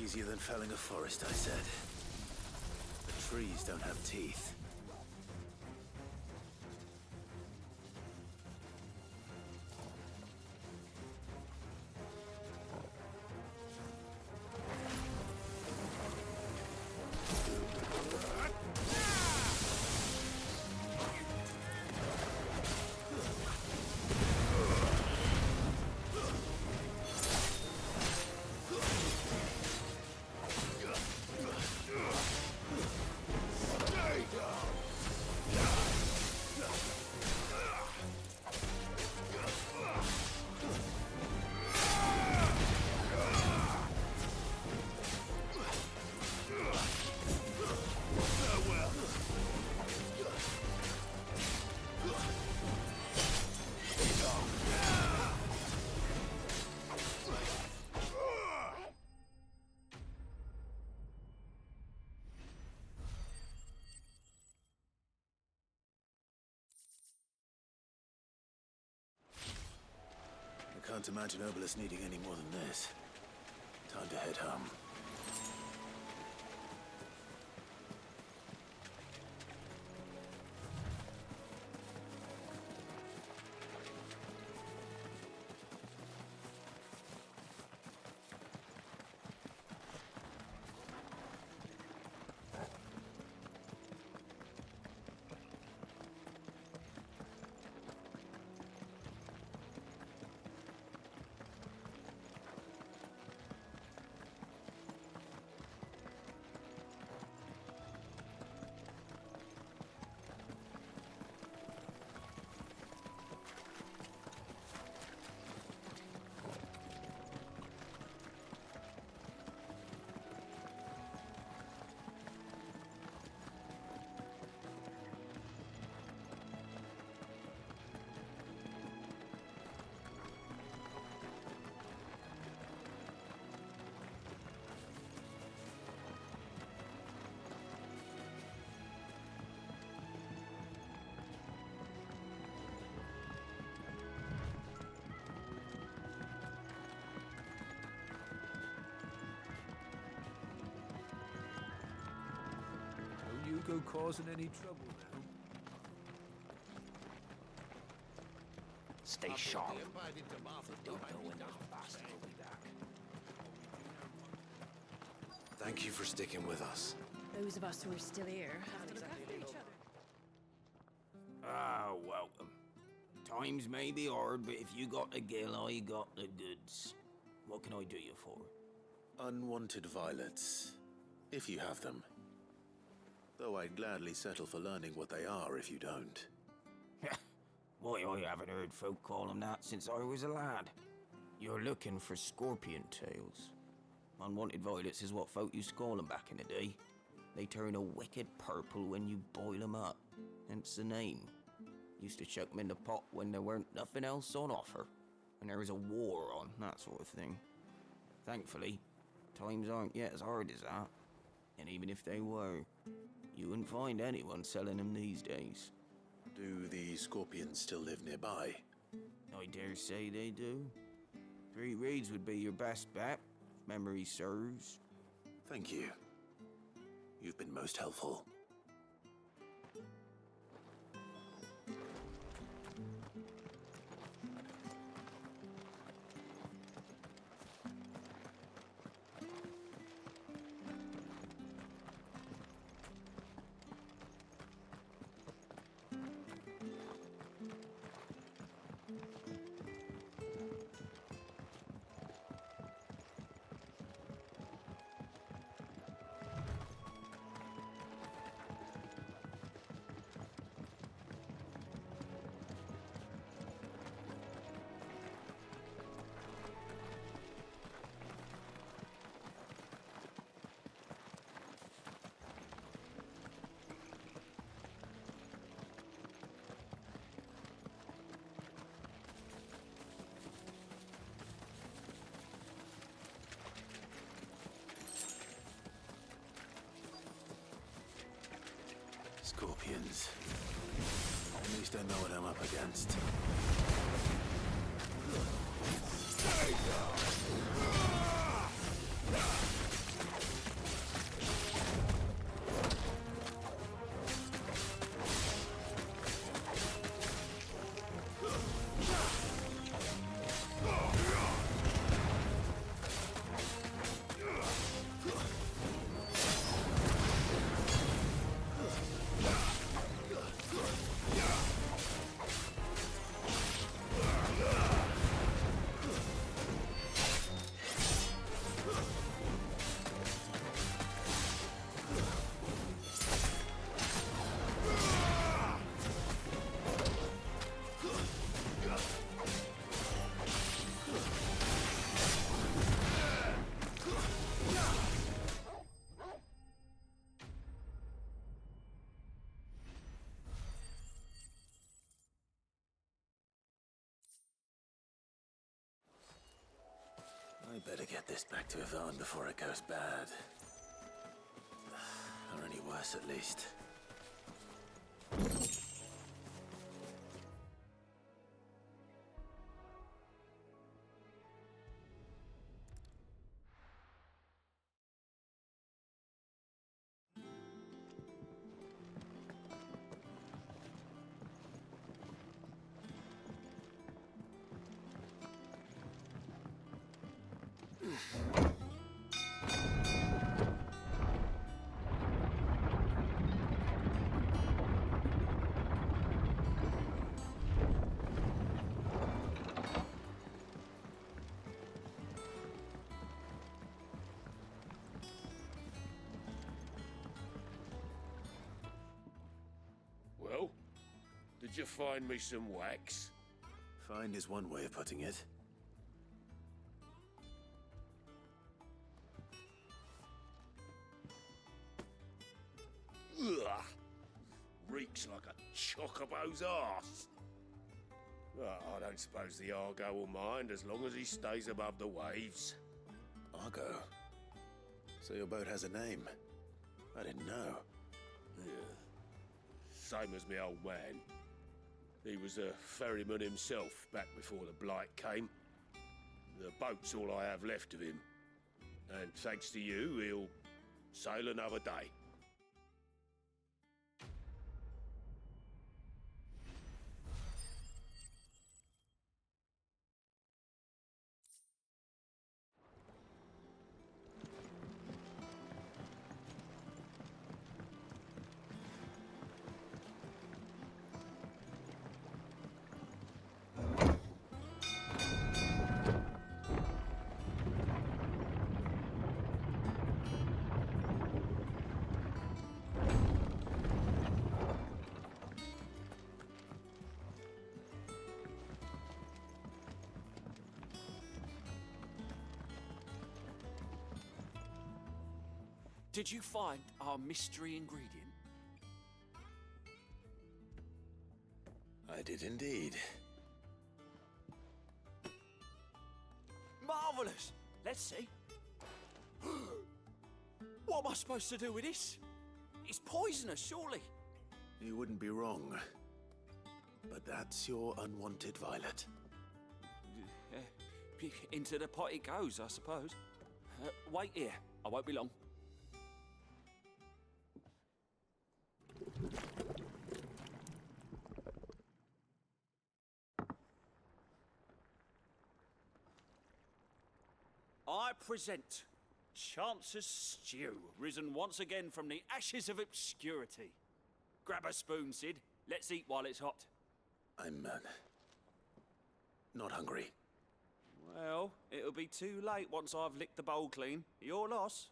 Easier than felling a forest, I said. The trees don't have teeth. I can't imagine Obelisk needing any more than this. Time to head home. You go causing any trouble now? Stay sharp. Don't know when those bastards will be back. Thank you for sticking with us. Those of us who are still here haven't exactly each other. Ah, welcome. Times may be hard, but if you got the gill, I got the goods. What can I do you for? Unwanted violets, if you have them. Though I'd gladly settle for learning what they are if you don't. Why, I haven't heard folk call them that since I was a lad. You're looking for scorpion tails. Unwanted violets is what folk used to call them back in the day. They turn a wicked purple when you boil them up, hence the name. Used to chuck them in the pot when there weren't nothing else on offer, and there was a war on, that sort of thing. Thankfully, times aren't yet as hard as that, and even if they were, you wouldn't find anyone selling them these days. Do the scorpions still live nearby? I dare say they do. 3 Reeds would be your best bet, if memory serves. Thank you. You've been most helpful. Scorpions. At least I know what I'm up against. Stay down! I better get this back to Ivan before it goes bad. Or any worse, at least. Well, did you find me some wax? Find is one way of putting it. Ugh! Reeks like a chocobo's arse. Well, I don't suppose the Argo will mind as long as he stays above the waves. Argo. So your boat has a name. I didn't know. Yeah. Same as me old man. He was a ferryman himself back before the Blight came. The boat's all I have left of him. And thanks to you, he'll sail another day. Did you find our mystery ingredient? I did indeed. Marvellous! Let's see. What am I supposed to do with this? It's poisonous, surely. You wouldn't be wrong. But that's your unwanted violet. Into the pot it goes, I suppose. Wait here. I won't be long. I present Chance's Stew, risen once again from the ashes of obscurity. Grab a spoon, Sid. Let's eat while it's hot. I'm, not hungry. Well, it'll be too late once I've licked the bowl clean. Your loss.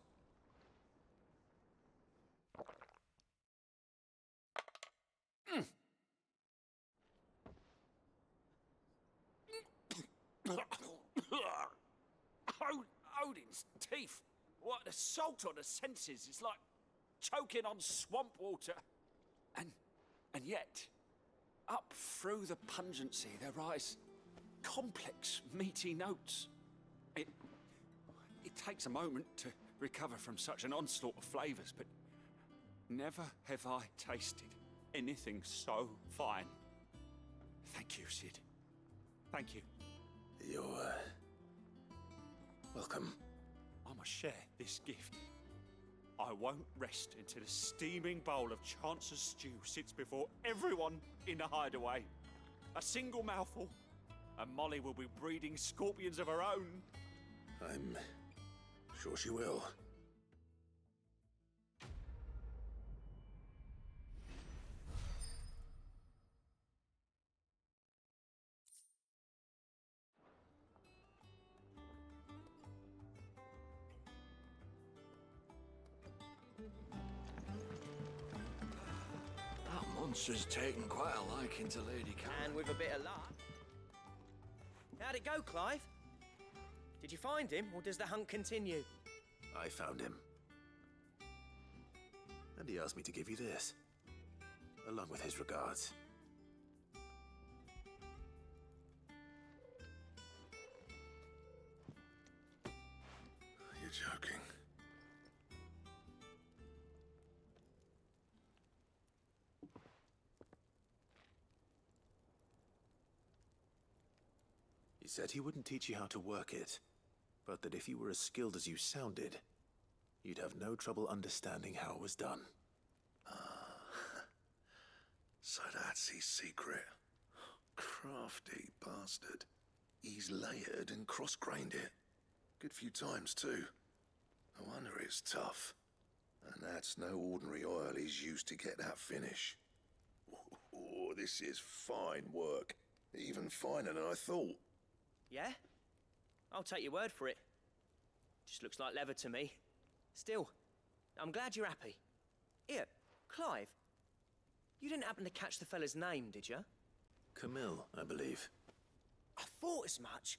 Odin's teeth. What an assault on the senses. It's like choking on swamp water. And yet, up through the pungency, there rise complex, meaty notes. It takes a moment to recover from such an onslaught of flavors, but never have I tasted anything so fine. Thank you, Sid. Thank you. You're, welcome. I must share this gift. I won't rest until a steaming bowl of Chance's Stew sits before everyone in the hideaway. A single mouthful, and Molly will be breeding scorpions of her own. I'm sure she will. Monster's taken quite a liking to Lady Catelyn. And with a bit of luck. How'd it go, Clive? Did you find him, or does the hunt continue? I found him. And he asked me to give you this, along with his regards. joking. He said he wouldn't teach you how to work it, but that if you were as skilled as you sounded, you'd have no trouble understanding how it was done. So that's his secret. Crafty bastard. He's layered and cross-grained it. Good few times, too. No wonder it's tough. And that's no ordinary oil he's used to get that finish. Oh, this is fine work. Even finer than I thought. Yeah? I'll take your word for it. Just looks like leather to me. Still, I'm glad you're happy. Here, Clive. You didn't happen to catch the fella's name, did you? Camille, I believe. I thought as much.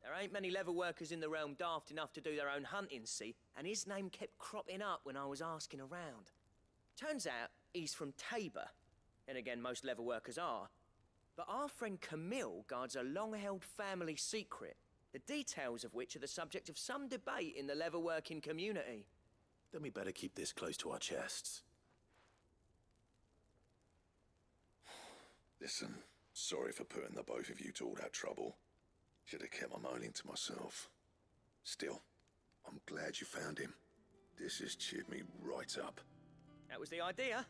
There ain't many leather workers in the realm daft enough to do their own hunting, see? And his name kept cropping up when I was asking around. Turns out he's from Tabor. And again, most leather workers are. But our friend Camille guards a long-held family secret, the details of which are the subject of some debate in the leather-working community. Then we better keep this close to our chests. Listen, sorry for putting the both of you to all that trouble. Should have kept my moaning to myself. Still, I'm glad you found him. This has cheered me right up. That was the idea.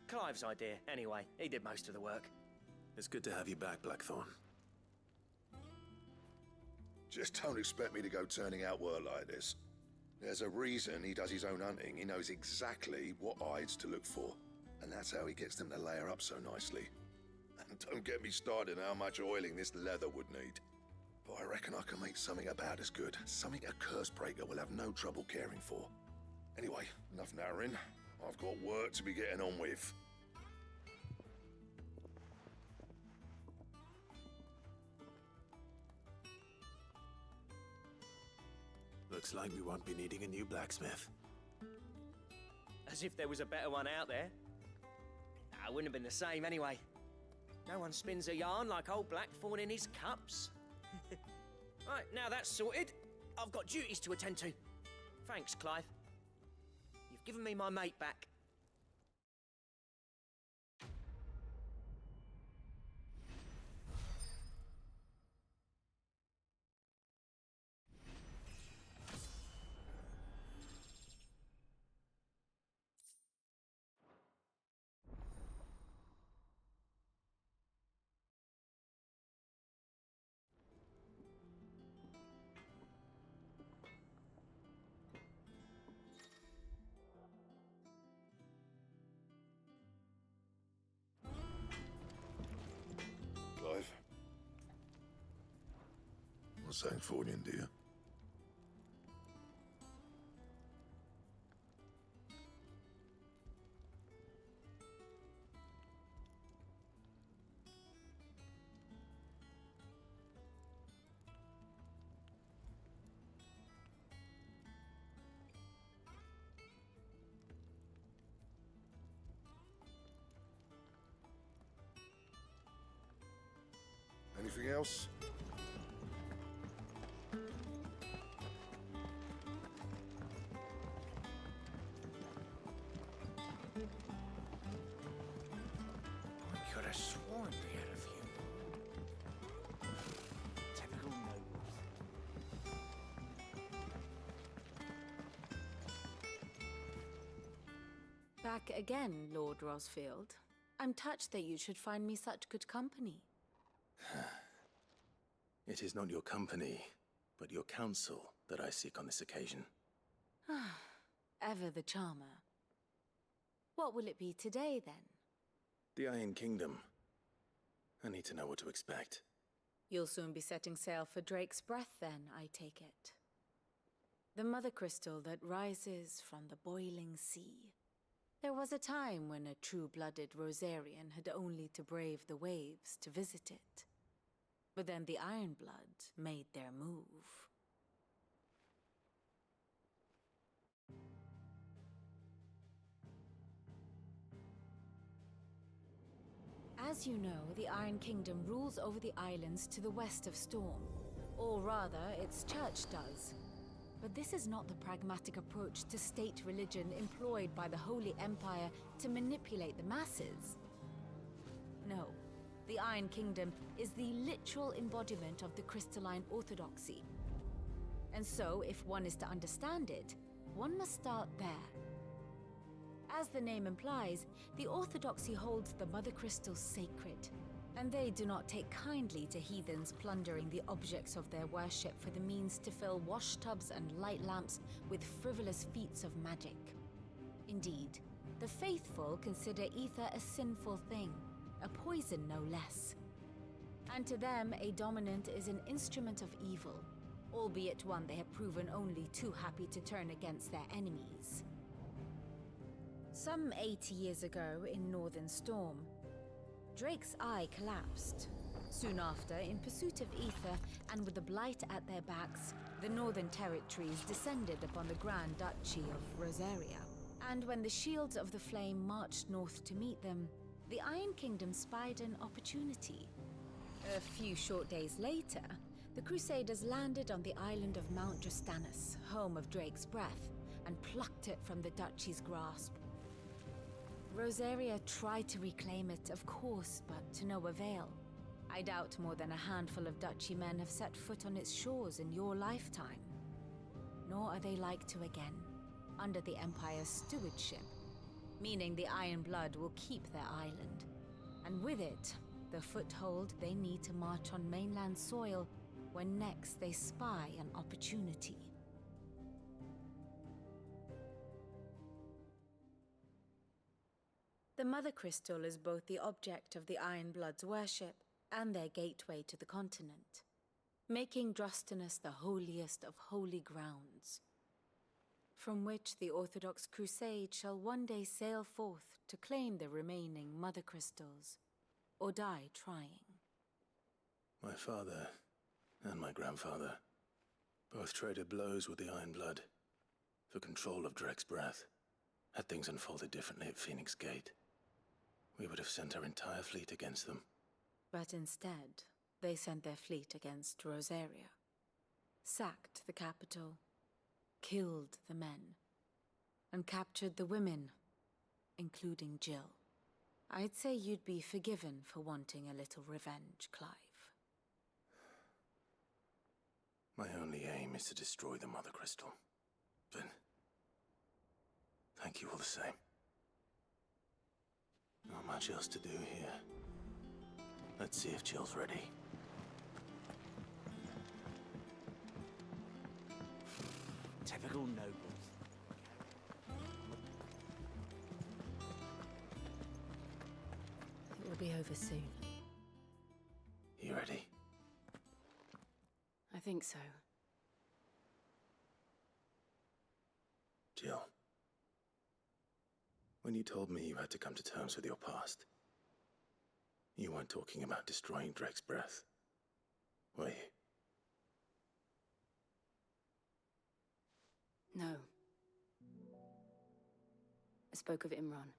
Clive's idea, anyway. He did most of the work. It's good to have you back, Blackthorn. Just don't expect me to go turning out work like this. There's a reason he does his own hunting. He knows exactly what hides to look for. And that's how he gets them to layer up so nicely. And don't get me started on how much oiling this leather would need. But I reckon I can make something about as good. Something a Cursebreaker will have no trouble caring for. Anyway, enough narrowing. I've got work to be getting on with. Looks like we won't be needing a new blacksmith. As if there was a better one out there. Nah, it wouldn't have been the same anyway. No one spins a yarn like old Blackthorn in his cups. Right, now that's sorted, I've got duties to attend to. Thanks, Clive. You've given me my mate back. Clive. What's that for you, dear? Anything else? I could have sworn we had a few. Typical nobles. Back again, Lord Rosfield. I'm touched that you should find me such good company. It is not your company, but your counsel that I seek on this occasion. Ever the charmer. What will it be today, then? The Iron Kingdom. I need to know what to expect. You'll soon be setting sail for Drake's Breath, then, I take it. The mother crystal that rises from the boiling sea. There was a time when a true-blooded Rosarian had only to brave the waves to visit it. But then the Ironblood made their move. As you know, the Iron Kingdom rules over the islands to the west of Storm. Or rather, its church does. But this is not the pragmatic approach to state religion employed by the Holy Empire to manipulate the masses. No, the Iron Kingdom is the literal embodiment of the crystalline orthodoxy. And so, if one is to understand it, one must start there. As the name implies, the orthodoxy holds the Mother Crystal sacred, and they do not take kindly to heathens plundering the objects of their worship for the means to fill washtubs and light lamps with frivolous feats of magic. Indeed, the faithful consider ether a sinful thing, a poison no less. And to them, a dominant is an instrument of evil, albeit one they have proven only too happy to turn against their enemies. Some 80 years ago in Northern Storm, Drake's eye collapsed. Soon after, in pursuit of ether and with the Blight at their backs, the Northern Territories descended upon the Grand Duchy of Rosaria. And when the Shields of the Flame marched north to meet them, the Iron Kingdom spied an opportunity. A few short days later, the Crusaders landed on the island of Mount Drastanus, home of Drake's breath, and plucked it from the duchy's grasp. Rosaria tried to reclaim it, of course, but to no avail. I doubt more than a handful of duchy men have set foot on its shores in your lifetime. Nor are they like to again, under the Empire's stewardship, meaning the Iron Blood will keep their island, and with it, the foothold they need to march on mainland soil when next they spy an opportunity. The Mother Crystal is both the object of the Iron Blood's worship and their gateway to the continent, making Drastanus the holiest of holy grounds, from which the Orthodox Crusade shall one day sail forth to claim the remaining Mother Crystals, or die trying. My father and my grandfather both traded blows with the Iron Blood for control of Drake's breath. Had things unfolded differently at Phoenix Gate, we would have sent our entire fleet against them. But instead, they sent their fleet against Rosaria, sacked the capital, killed the men, and captured the women, including Jill. I'd say you'd be forgiven for wanting a little revenge, Clive. My only aim is to destroy the Mother Crystal. But thank you all the same. Not much else to do here. Let's see if Jill's ready. Typical nobles. It will be over soon. You ready? I think so. Jill. When you told me you had to come to terms with your past, you weren't talking about destroying Drake's breath, were you? No. I spoke of Imran,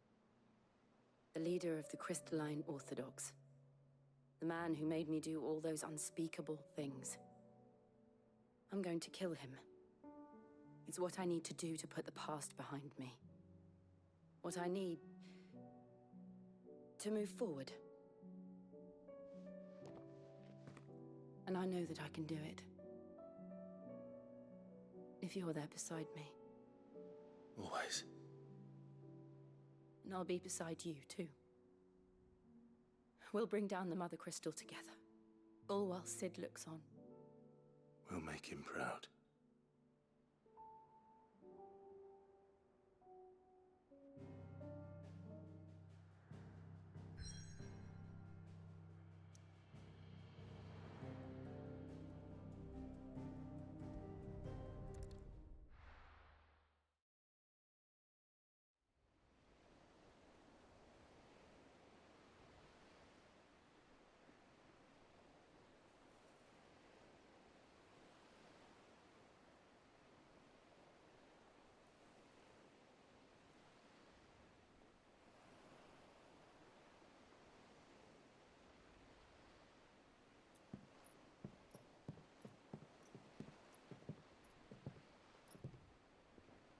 the leader of the Crystalline Orthodox. The man who made me do all those unspeakable things. I'm going to kill him. It's what I need to do to put the past behind me. What I need to move forward. And I know that I can do it. If you're there beside me. Always. And I'll be beside you, too. We'll bring down the Mother Crystal together. All while Sid looks on. We'll make him proud.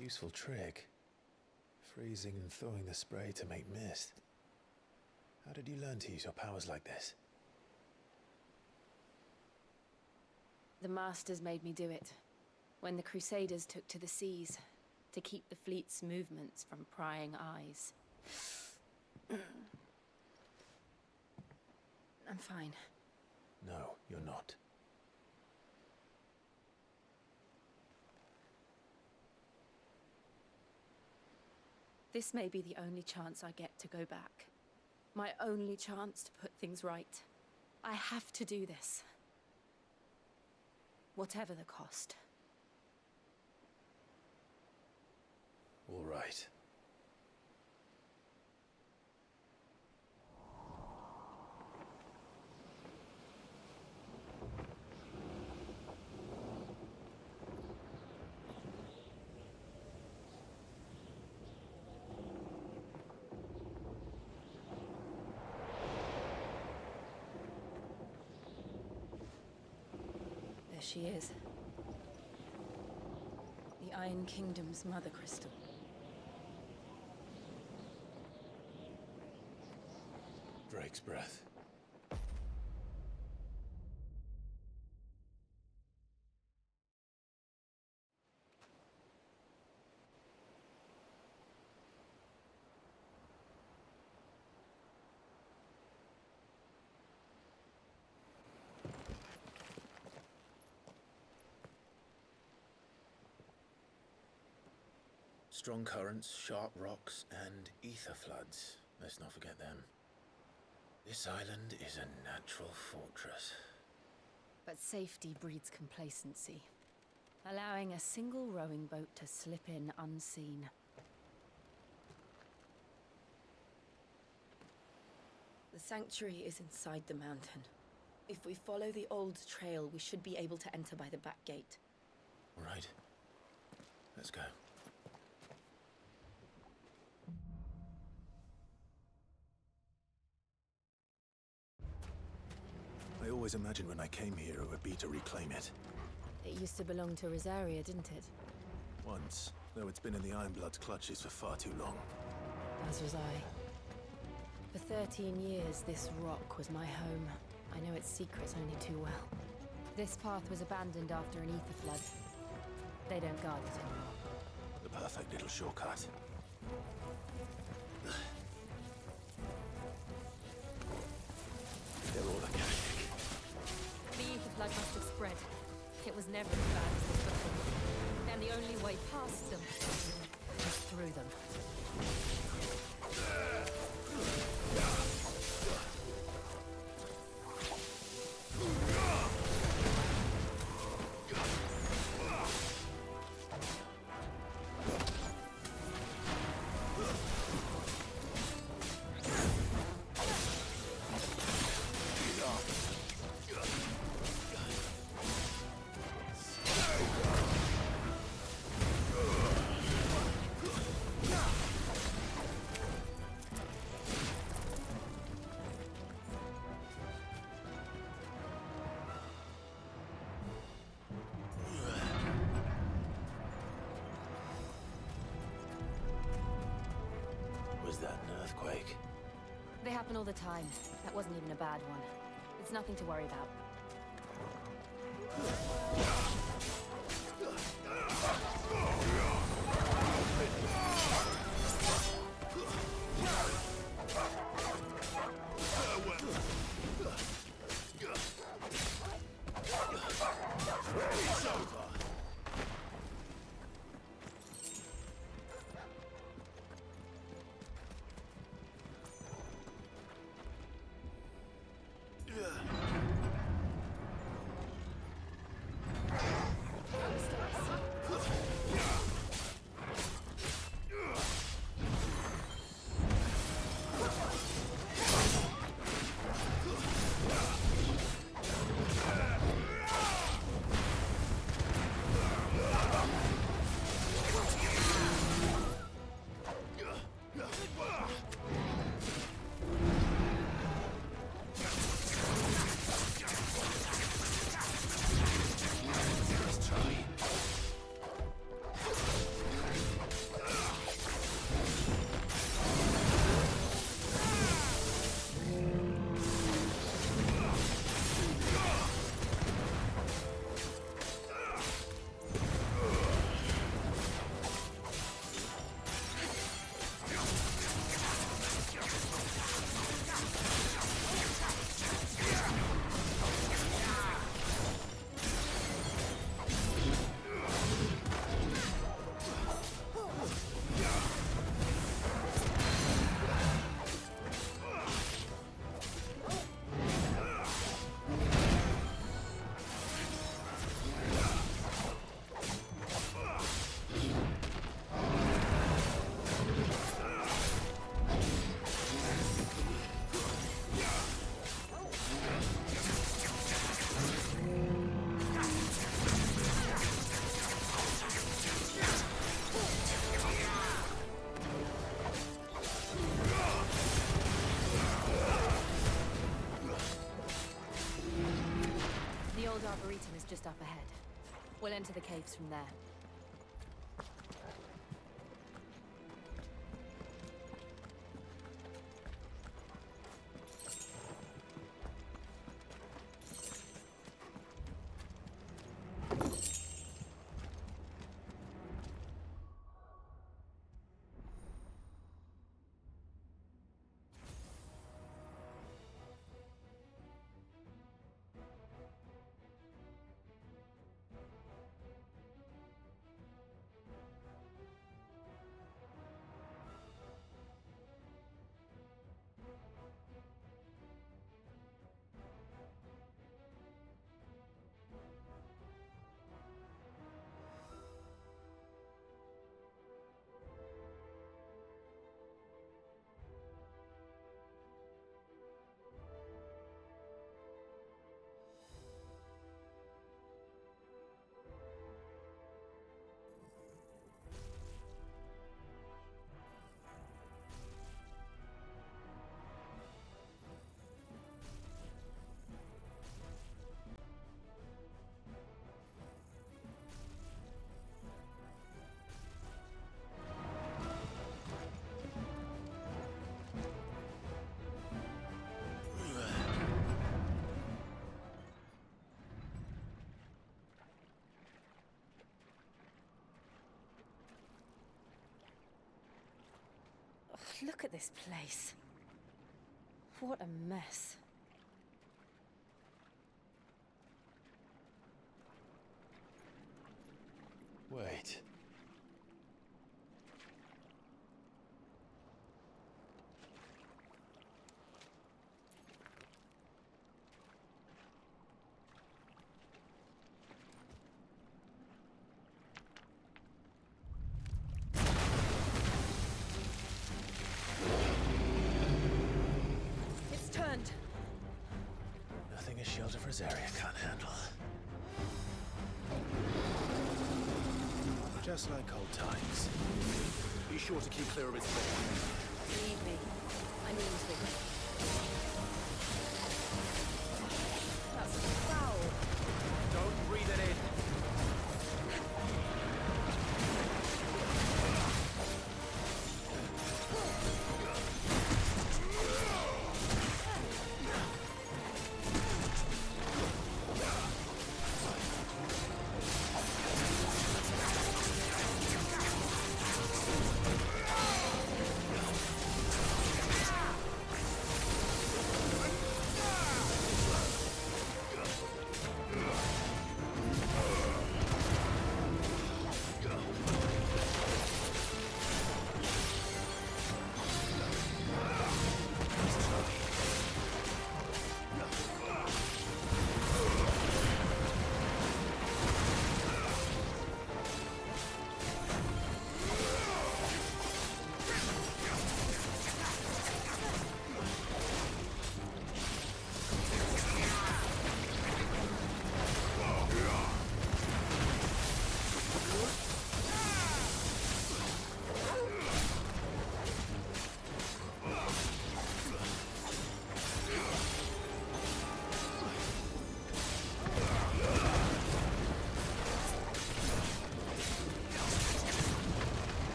Useful trick. Freezing and thawing the spray to make mist. How did you learn to use your powers like this? The Masters made me do it. When the Crusaders took to the seas, to keep the fleet's movements from prying eyes. I'm fine. No, you're not. This may be the only chance I get to go back. My only chance to put things right. I have to do this. Whatever the cost. All right. There she is. The Iron Kingdom's Mother Crystal. Drake's breath. Strong currents, sharp rocks, and ether floods. Let's not forget them. This island is a natural fortress. But safety breeds complacency, allowing a single rowing boat to slip in unseen. The sanctuary is inside the mountain. If we follow the old trail, we should be able to enter by the back gate. All right. Let's go. I always imagined when I came here it would be to reclaim it. It used to belong to Rosaria, didn't it? Once, though it's been in the Ironblood's clutches for far too long. As was I. For 13 years, this rock was my home. I know its secrets only too well. This path was abandoned after an ether flood. They don't guard it anymore. The perfect little shortcut. They're all organic. The ether flood must have spread. It was never as bad as this before. And the only way past them was through them. Was that an earthquake? They happen all the time. That wasn't even a bad one. It's nothing to worry about. just up ahead. We'll enter the caves from there. Look at this place. What a mess. Wait. It's turned. Nothing a shelter for Zarya can't handle. Just like old times. Be sure to keep clear of its way. Leave me. I mean to. That's foul. Don't breathe it in.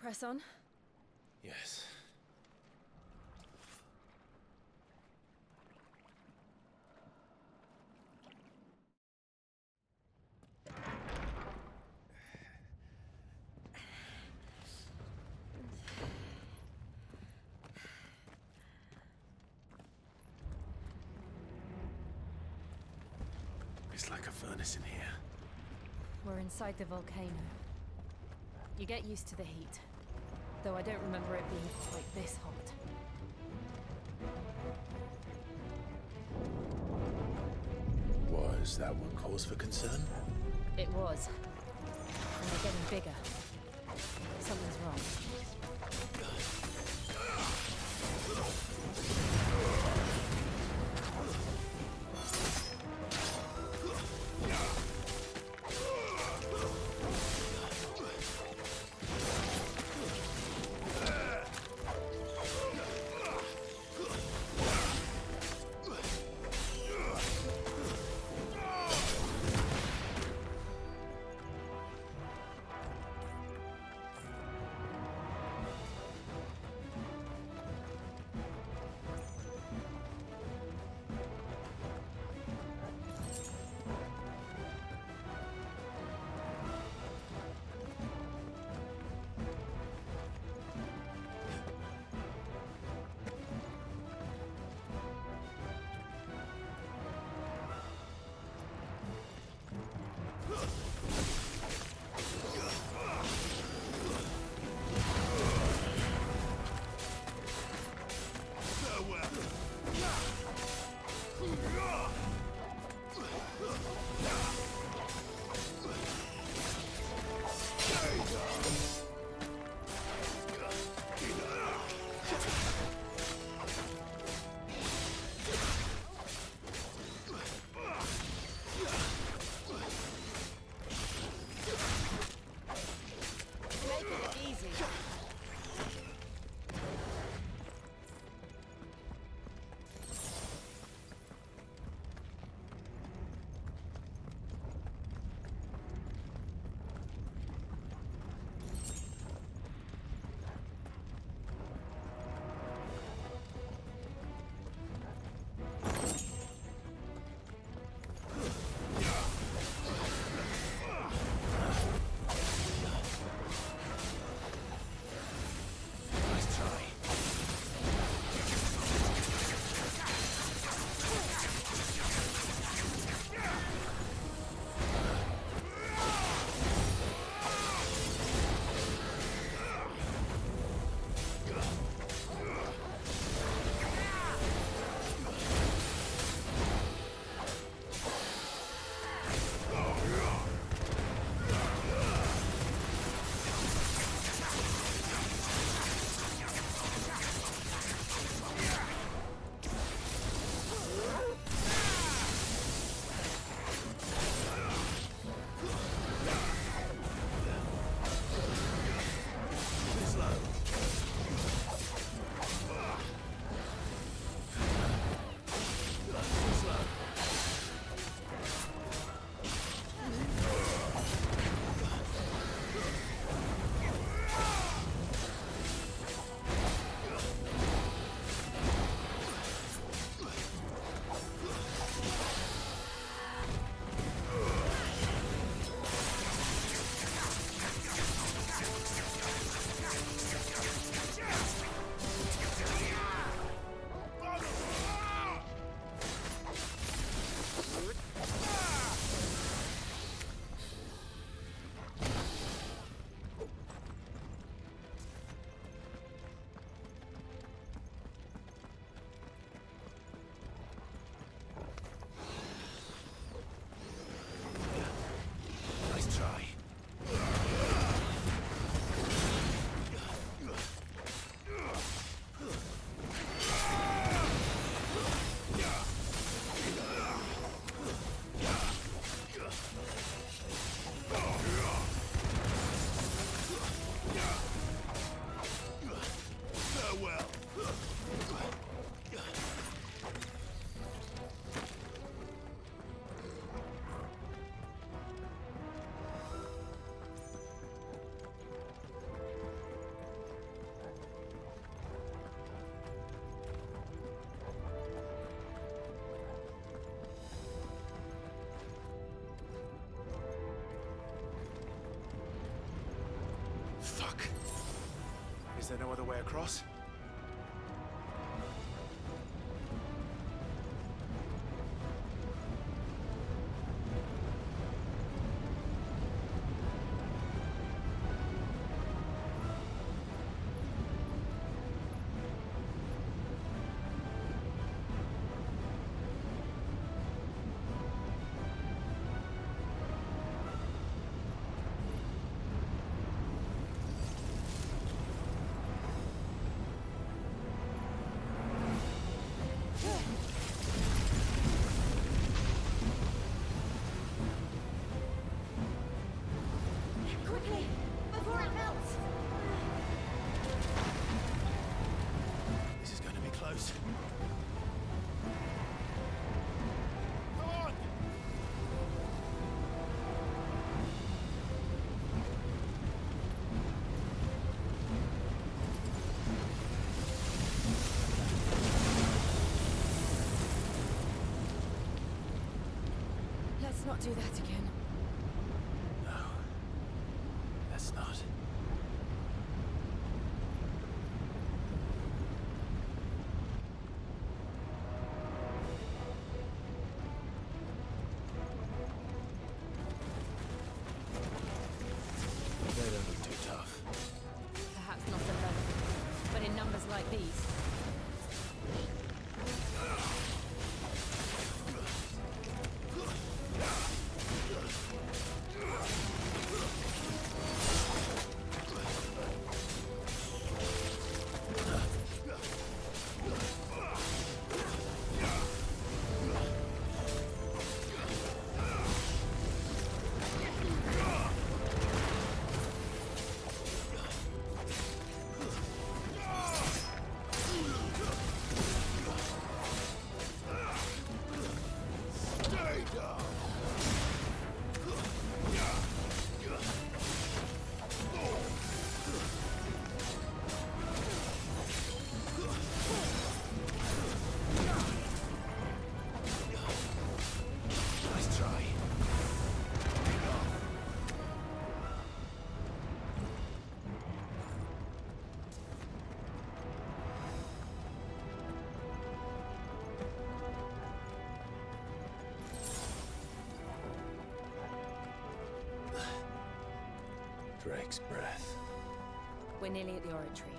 Press on. Yes. It's like a furnace in here. We're inside the volcano. You get used to the heat, though I don't remember it being quite this hot. Was that what cause for concern? It was. And they're getting bigger. Something's wrong. Is there no other way across? Quickly, before it melts! This is going to be close. Come on! Let's not do that again. No. Let's not. They don't look too tough. Perhaps not alone, but in numbers like these. Nice try. Drake's breath. We're nearly at the oratory.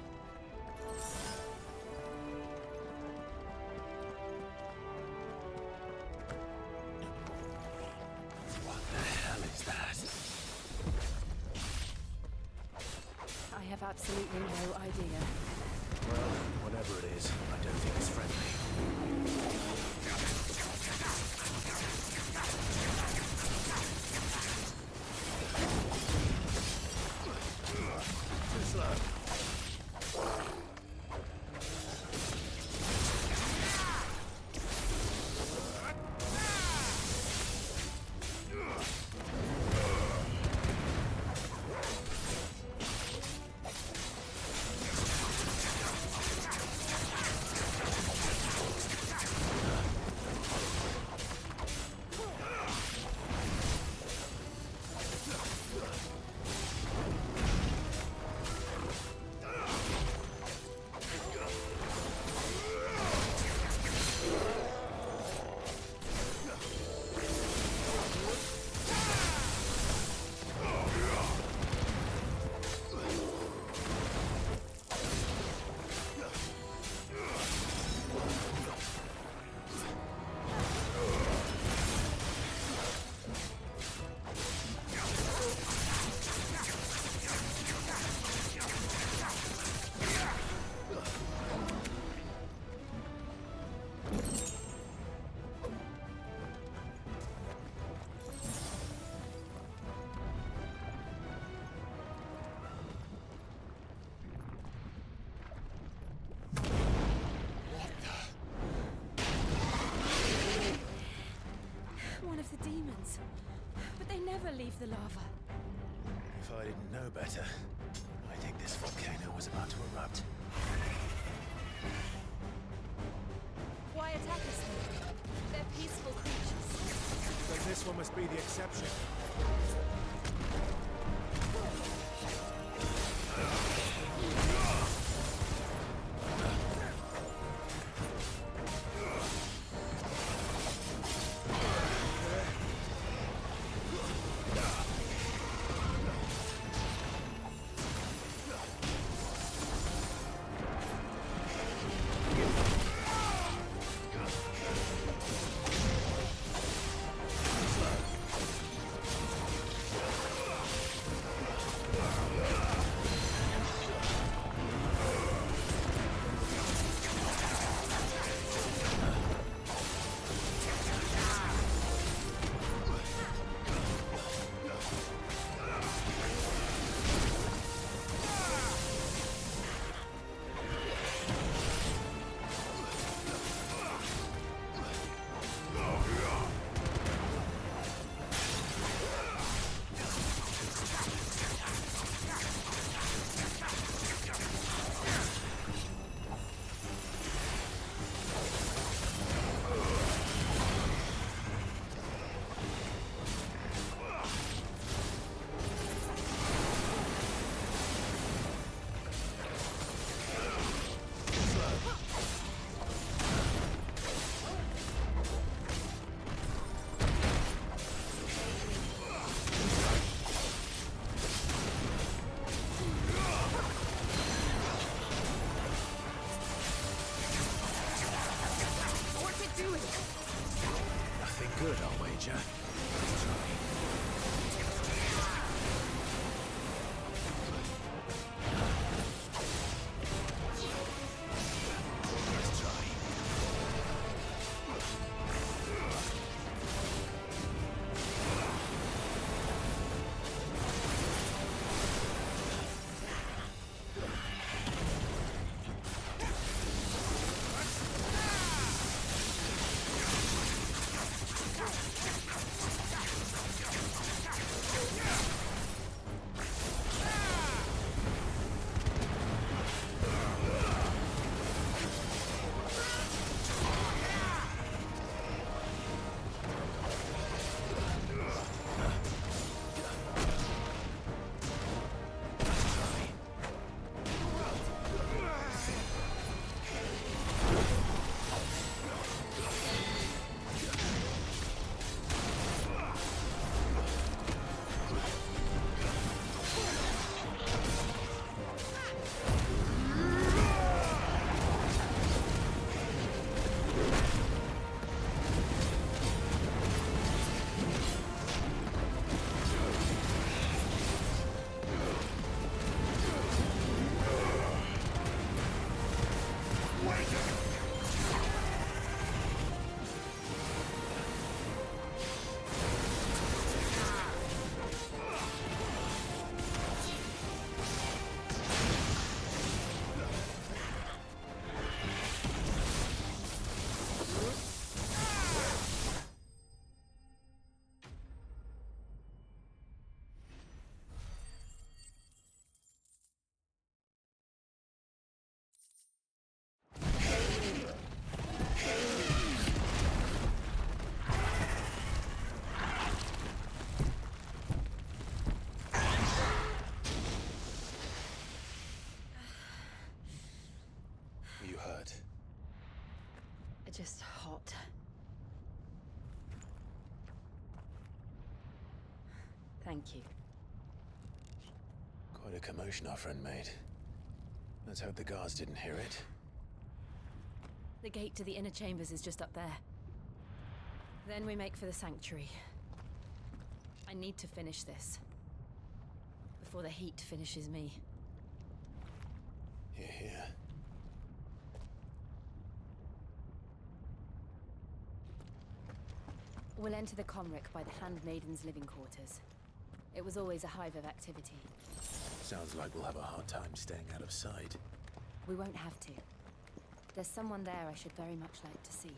What the hell is that? I have absolutely no idea. Well, whatever it is, I don't think it's friendly. Too slow. One of the demons. But they never leave the lava. If I didn't know better, I think this volcano was about to erupt. Why attack us then? They're peaceful creatures. Then this one must be the exception. ya. Let's try. Let's try. You hurt? Just hot. Thank you. Quite a commotion our friend made. Let's hope the guards didn't hear it. The gate to the inner chambers is just up there. Then we make for the sanctuary. I need to finish this. Before the heat finishes me. Hear, hear. We'll enter the Comric by the Handmaiden's living quarters. It was always a hive of activity. Sounds like we'll have a hard time staying out of sight. We won't have to. There's someone there I should very much like to see.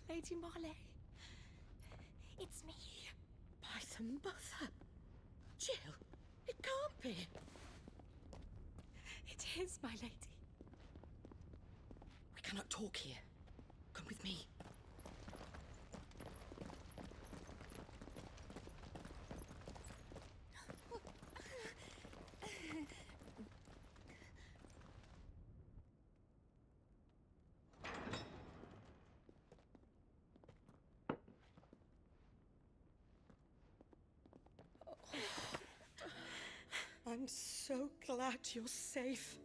Lady Marley. It's me. By the mother. Jill, it can't be. It is, my lady. We cannot talk here. Come with me. I'm so glad you're safe.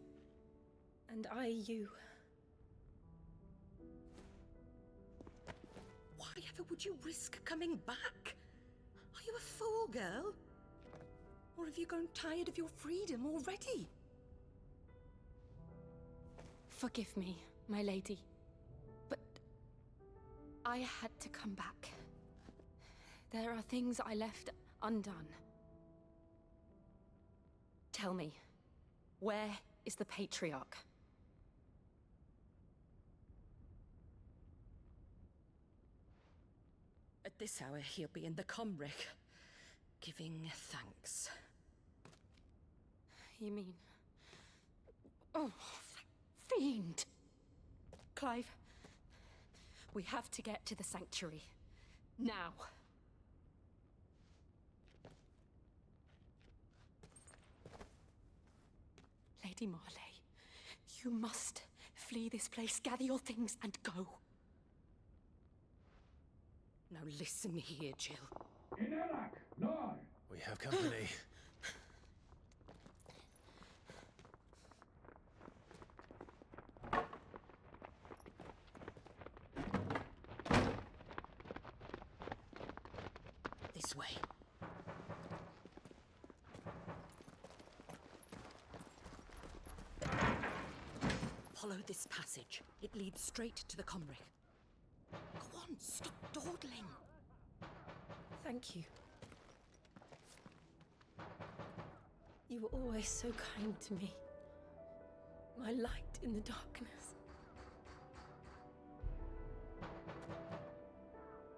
And I you. Why ever would you risk coming back? Are you a fool, girl? Or have you grown tired of your freedom already? Forgive me. my lady. But I had to come back. There are things I left undone. Tell me, where is the Patriarch? At this hour, he'll be in the Comric, giving thanks. You mean... Oh, that fiend! Clive, we have to get to the Sanctuary. Now. Lady Marley, you must flee this place, gather your things, and go. Now listen here, Jill. We have company. This way. Follow this passage. It leads straight to the Comric. Go on, stop dawdling. Thank you. You were always so kind to me. My light in the darkness.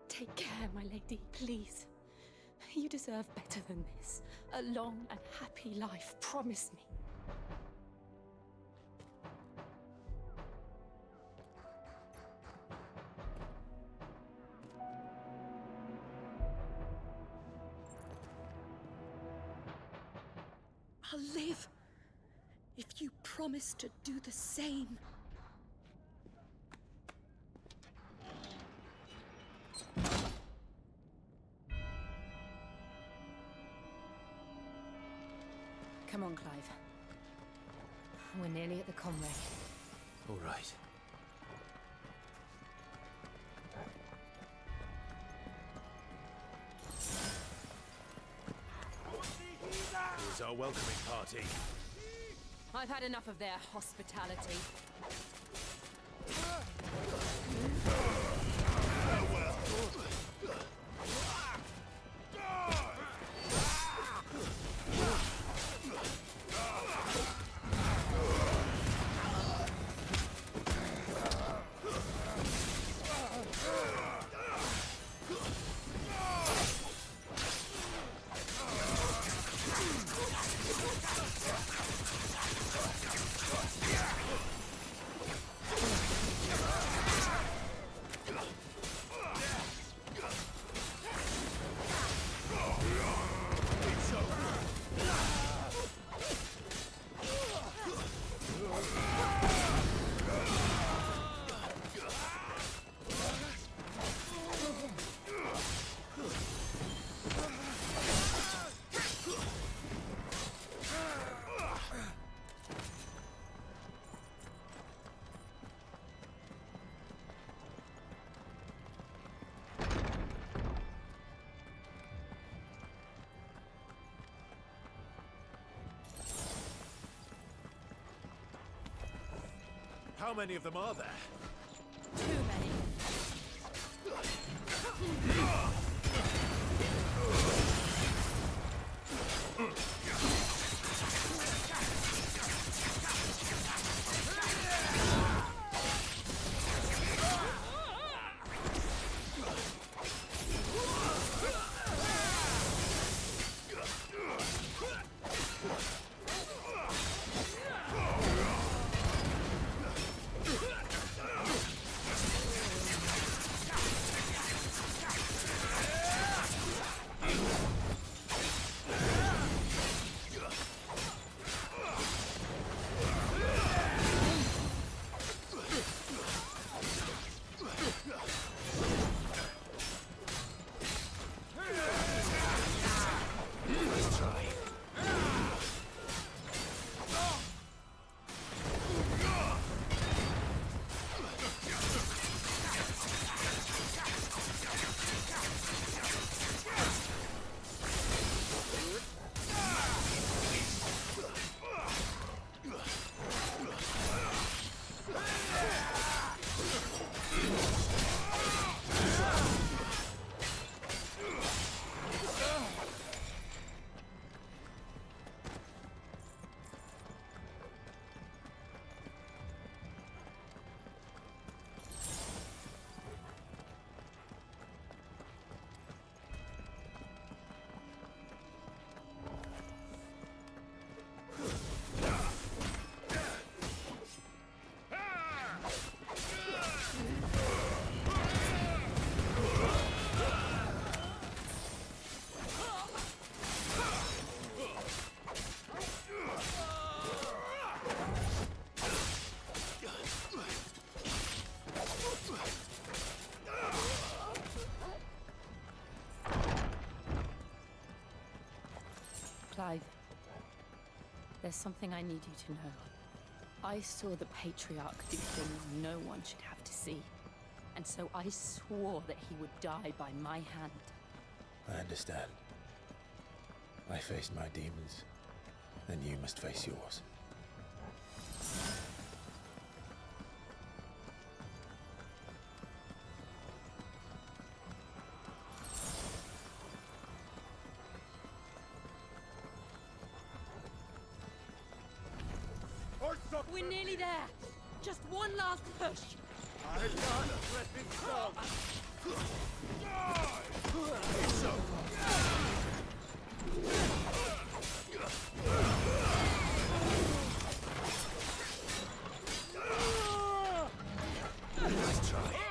Take care, my lady, please. You deserve better than this. A long and happy life, promise me. I'll live if you promise to do the same. Come on, Clive. We're nearly at the Comric. All right. Here's our welcoming party. I've had enough of their hospitality. How many of them are there? Too many. There's something I need you to know. I saw the Patriarch do things no one should have to see. And so I swore that he would die by my hand. I understand. I faced my demons, and you must face yours. We're nearly there. Just one last push. Nice try.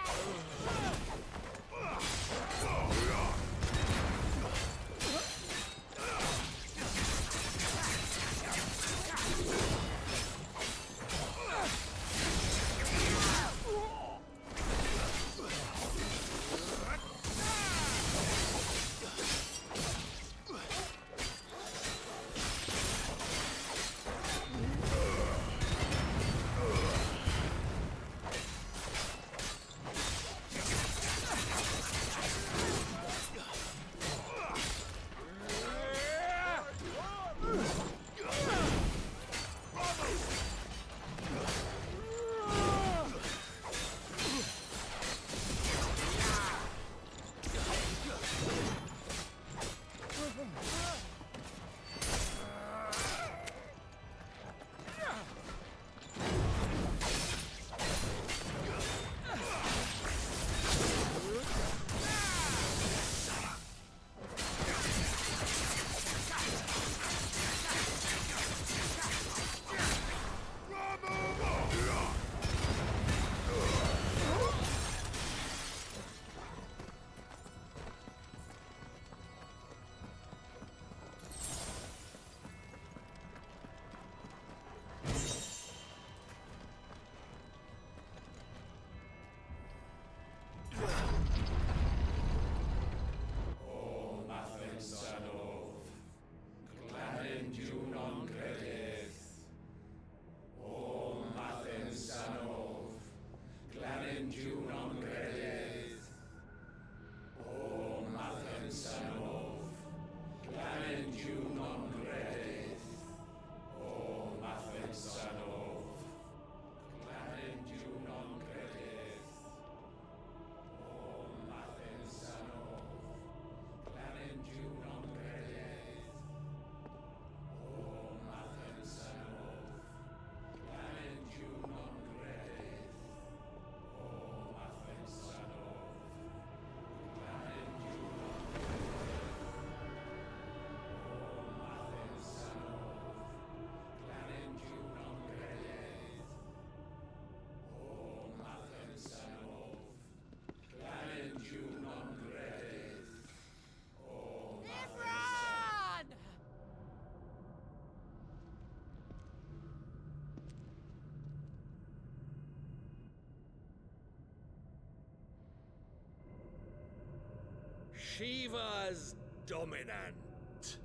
Shiva's dominant.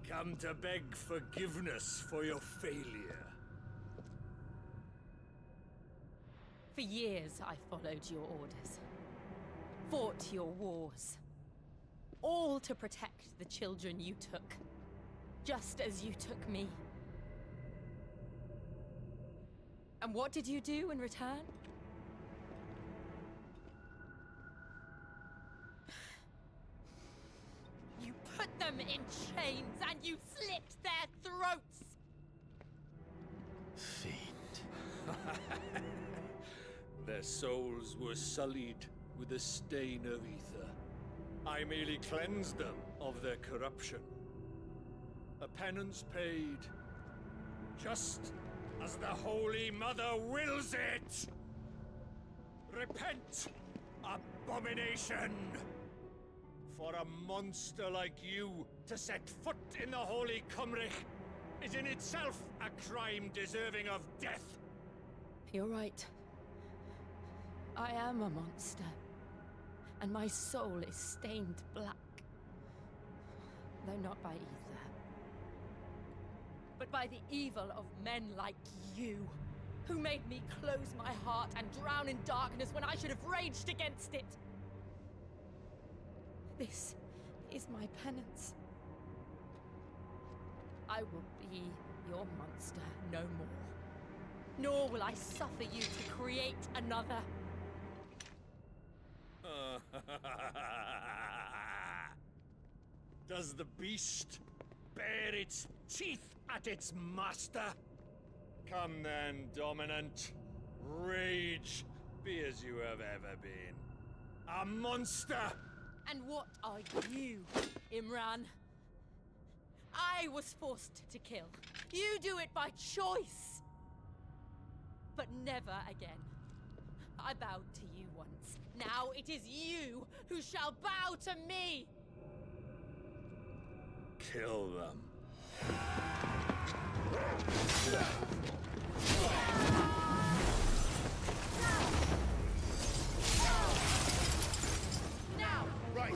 Come to beg forgiveness for your failure. For years, I followed your orders. Fought your wars. All to protect the children you took. Just as you took me. And what did you do in return? You put them in chains and you slit their throats! Fiend. Their souls were sullied with the stain of ether. I merely cleansed them of their corruption. A penance paid, just as the Holy Mother wills it! Repent, abomination! For a monster like you to set foot in the Holy Cymric is in itself a crime deserving of death. You're right. I am a monster. And my soul is stained black. Though not by ether. but by the evil of men like you, who made me close my heart and drown in darkness when I should have raged against it. This is my penance. I will be your monster no more. Nor will I suffer you to create another. Does the beast bare its teeth at its master? Come then, Dominant. Rage, be as you have ever been. A monster! And what are you, Imran? I was forced to kill. You do it by choice. But never again. I bowed to you once. Now it is you who shall bow to me! Kill them. Now! Right.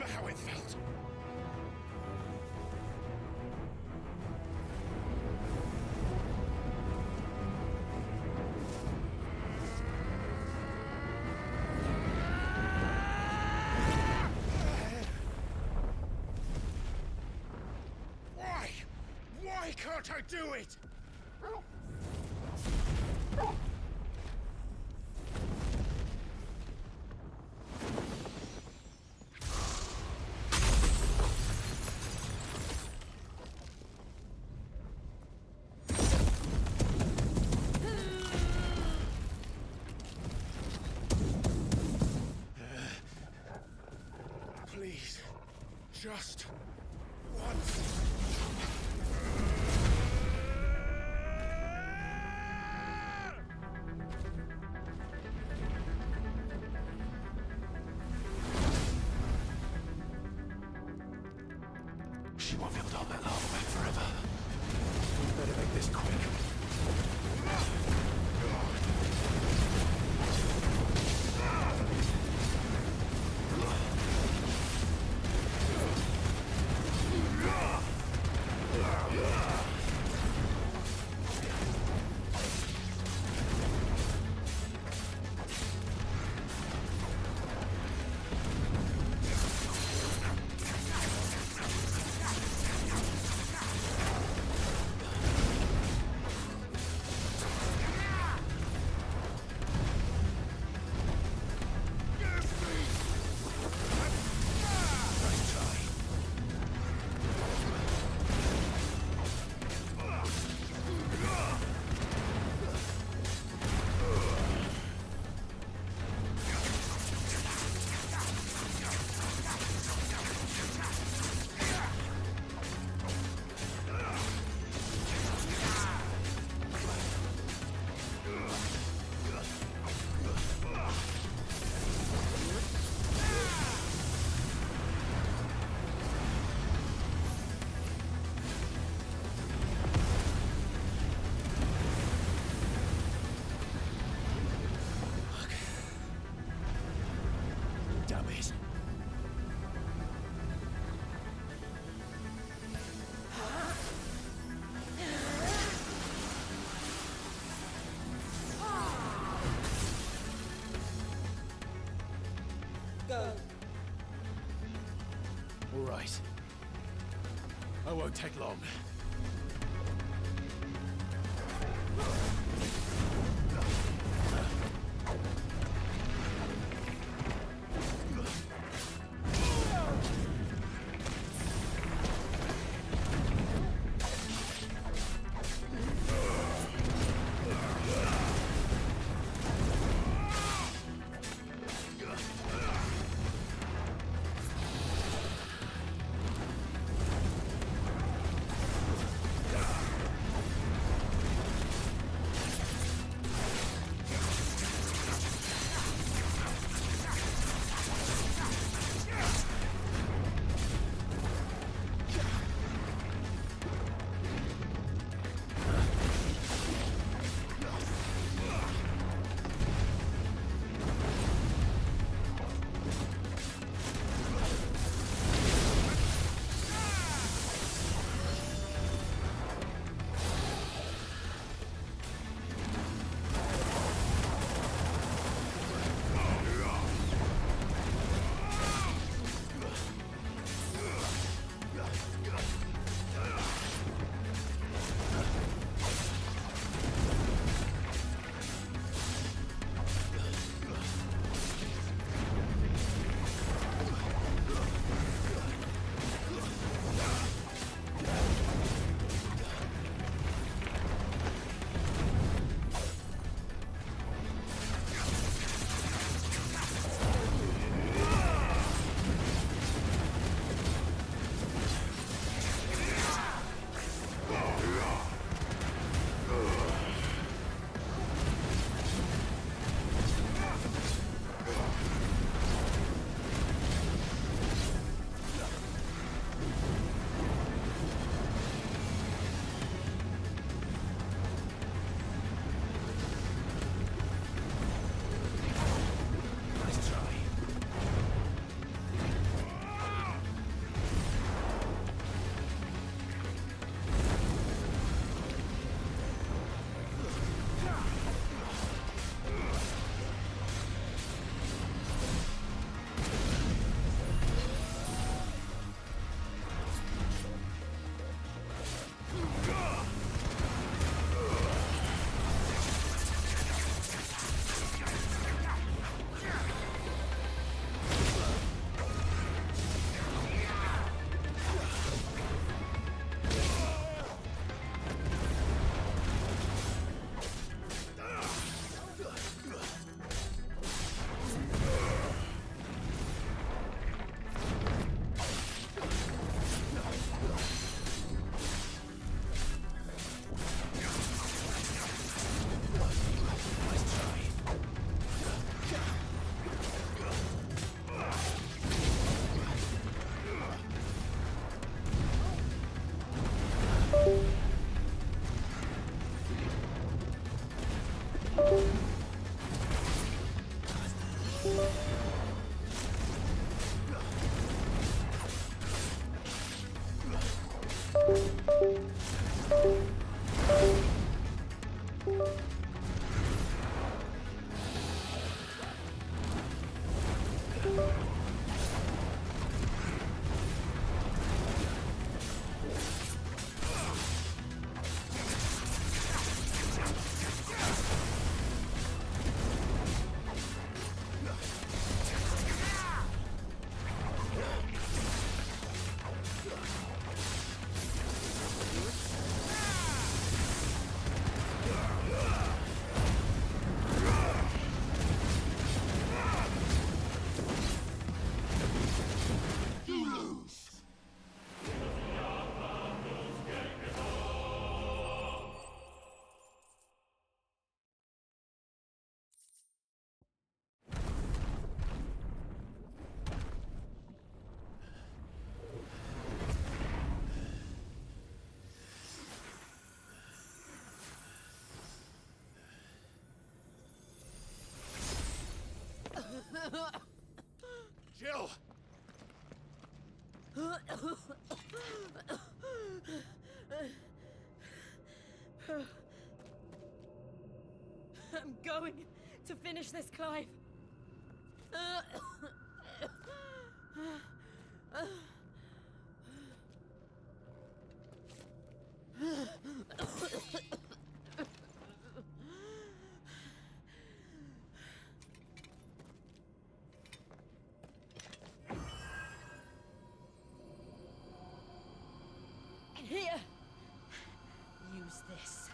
How it felt. Why? Why can't I do it? Please, just once. She won't be able to hold that lava back forever. We better make this quick. go. All right. I won't take long. Jill! I'm going to finish this, Clive. Here! Use this.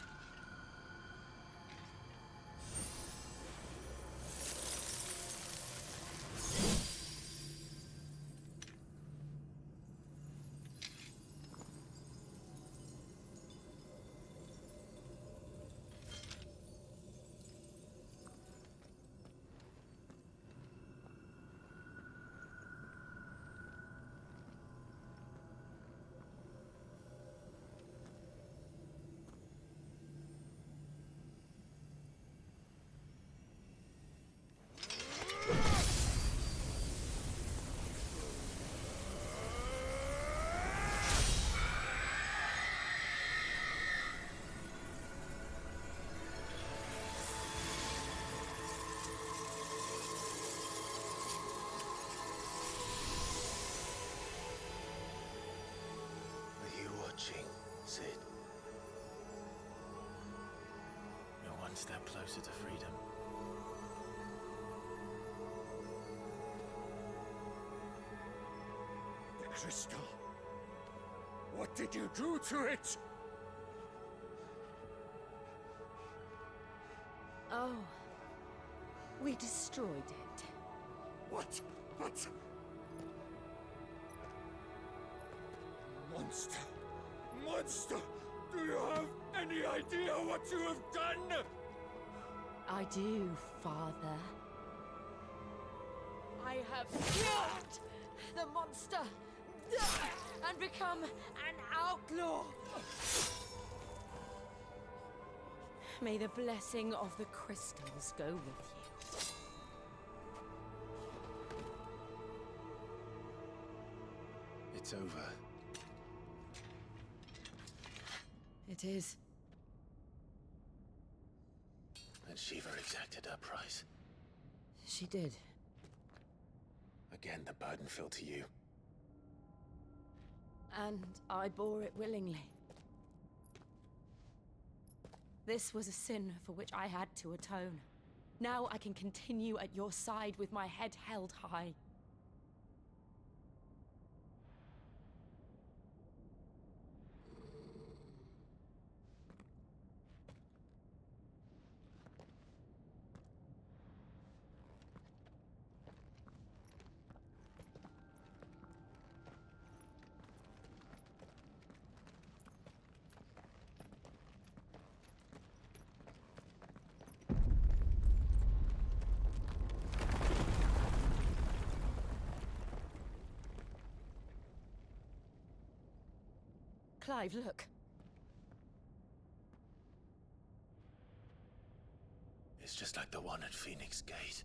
Are you watching, Sid? You're one step closer to freedom. The crystal. What did you do to it? Oh. We destroyed it. What? But... Monster! Monster! Do you have any idea what you have done? I do, Father. I have killed the monster and become an outlaw. May the blessing of the crystals go with you. It's over. It is. And Shiva exacted her price. She did. Again, the burden fell to you. And I bore it willingly. This was a sin for which I had to atone. Now I can continue at your side with my head held high. Clive, look. It's just like the one at Phoenix Gate.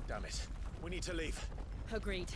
Damn it. We need to leave. Agreed.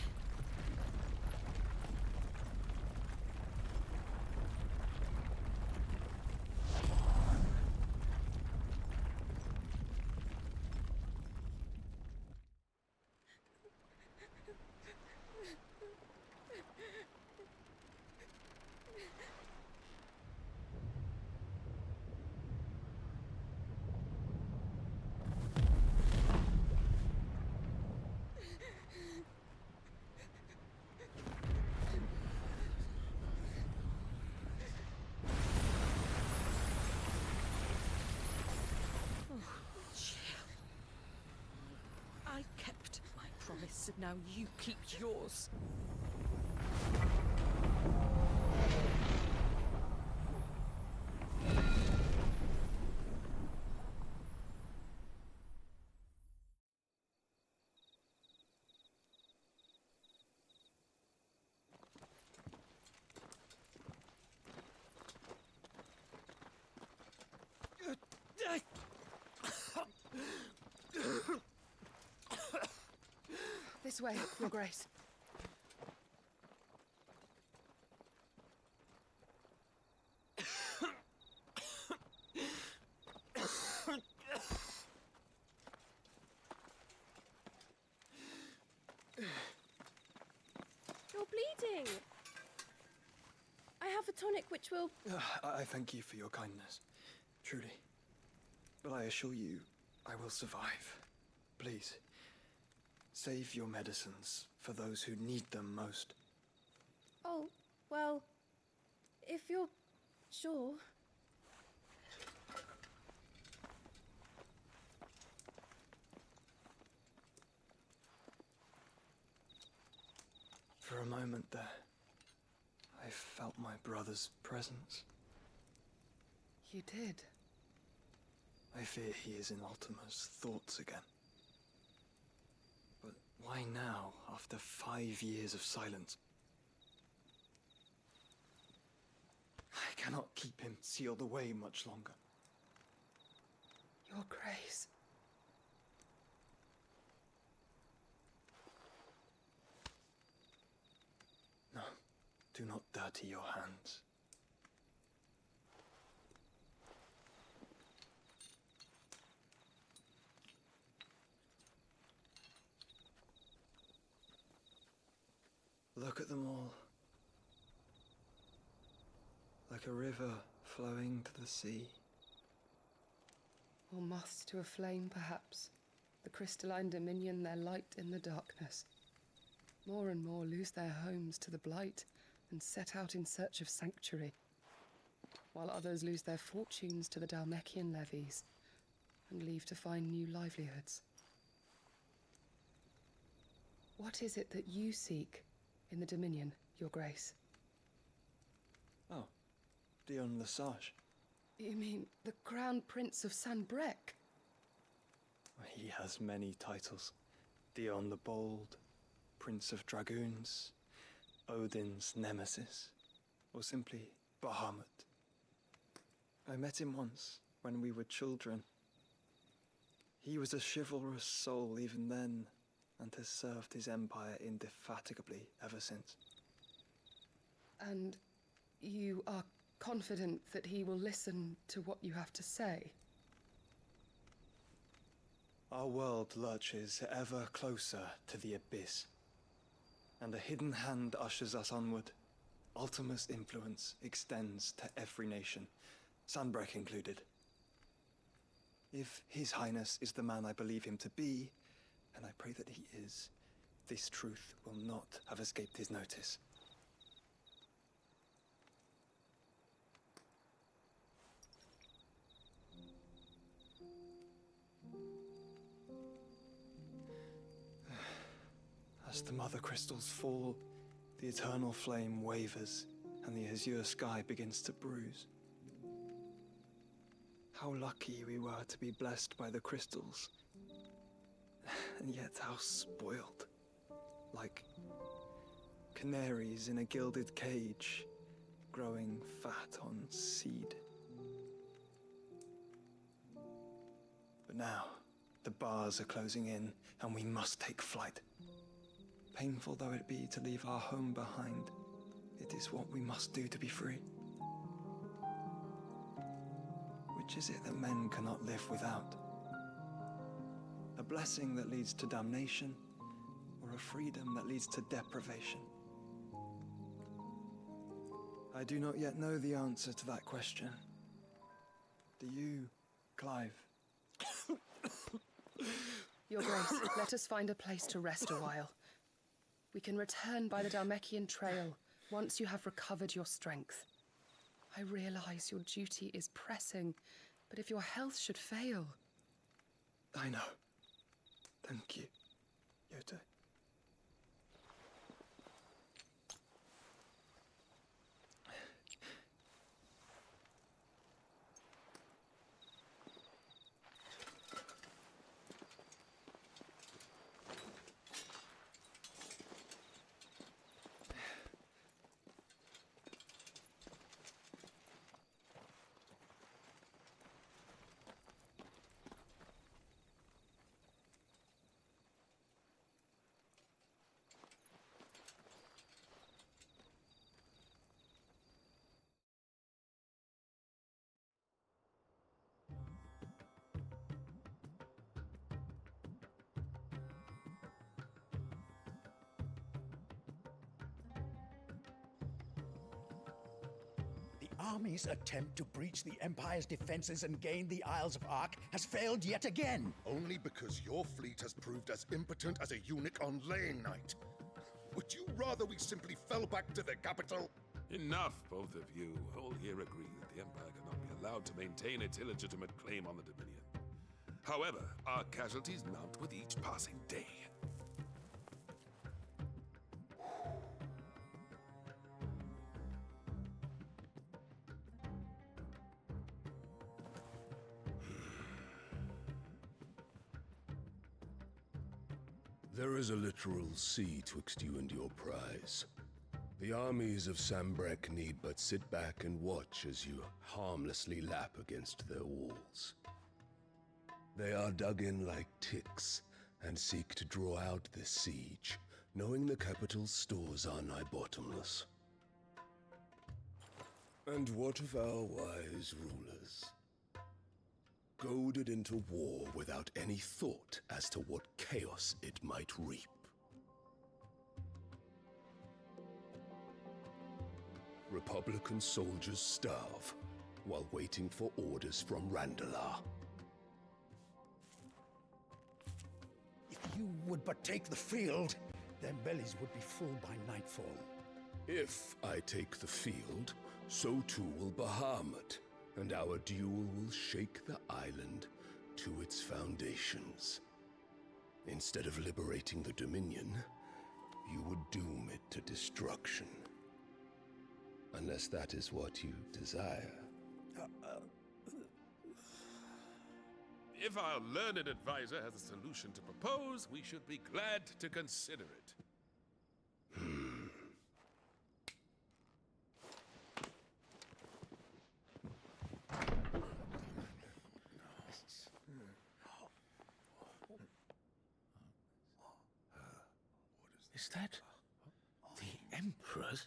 I kept my promise, and now you keep yours. This way, Your Grace. tonic which will... I thank you for your kindness, truly. But I assure you, I will survive. Please, save your medicines for those who need them most. Oh, well, if you're sure... For a moment there, I felt my brother's presence. You did? I fear he is in Ultima's thoughts again. But why now, after 5 years of silence? I cannot keep him sealed away much longer. Your Grace. No, do not dirty your hands. Look at them all. Like a river flowing to the sea. Or moths to a flame, perhaps. The crystalline dominion, their light in the darkness. More and more lose their homes to the blight and set out in search of sanctuary, while others lose their fortunes to the Dhalmekian levies and leave to find new livelihoods. What is it that you seek in the Dominion, Your Grace? Oh, Dion Lesage. You mean the Crown Prince of Sanbreque? He has many titles. Dion the Bold, Prince of Dragoons, Odin's Nemesis, or simply Bahamut. I met him once, when we were children. He was a chivalrous soul even then, and has served his empire indefatigably ever since. And you are confident that he will listen to what you have to say? Our world lurches ever closer to the abyss, and a hidden hand ushers us onward. Ultima's influence extends to every nation, Sanbreque included. If His Highness is the man I believe him to be, and I pray that he is, this truth will not have escaped his notice. As the mother crystals fall, the eternal flame wavers, and the azure sky begins to bruise. How lucky we were to be blessed by the crystals, and yet how spoiled. Like canaries in a gilded cage, growing fat on seed. But now, the bars are closing in, and we must take flight. Painful though it be to leave our home behind, it is what we must do to be free. Which is it that men cannot live without? A blessing that leads to damnation, or a freedom that leads to deprivation? I do not yet know the answer to that question. Do you, Clive? Your Grace, let us find a place to rest a while. We can return by the Dhalmekian trail once you have recovered your strength. I realize your duty is pressing, but if your health should fail... I know. Thank you, Yote. army's attempt to breach the Empire's defenses and gain the Isles of Ark has failed yet again. Only because your fleet has proved as impotent as a eunuch on laying night. Would you rather we simply fell back to the capital? Enough, both of you. All here agree that the Empire cannot be allowed to maintain its illegitimate claim on the Dominion. However, our casualties mount with each passing day. There is a literal sea twixt you and your prize. The armies of Sanbreque need but sit back and watch as you harmlessly lap against their walls. They are dug in like ticks and seek to draw out this siege, knowing the capital's stores are nigh bottomless. And what of our wise rulers? Goaded into war without any thought as to what chaos it might reap. Republican soldiers starve while waiting for orders from Randalar. If you would but take the field, their bellies would be full by nightfall. If I take the field, so too will Bahamut, and our duel will shake the island to its foundations. Instead of liberating the Dominion, you would doom it to destruction. Unless that is what you desire. If our learned advisor has a solution to propose, we should be glad to consider it. Is that the Emperor's?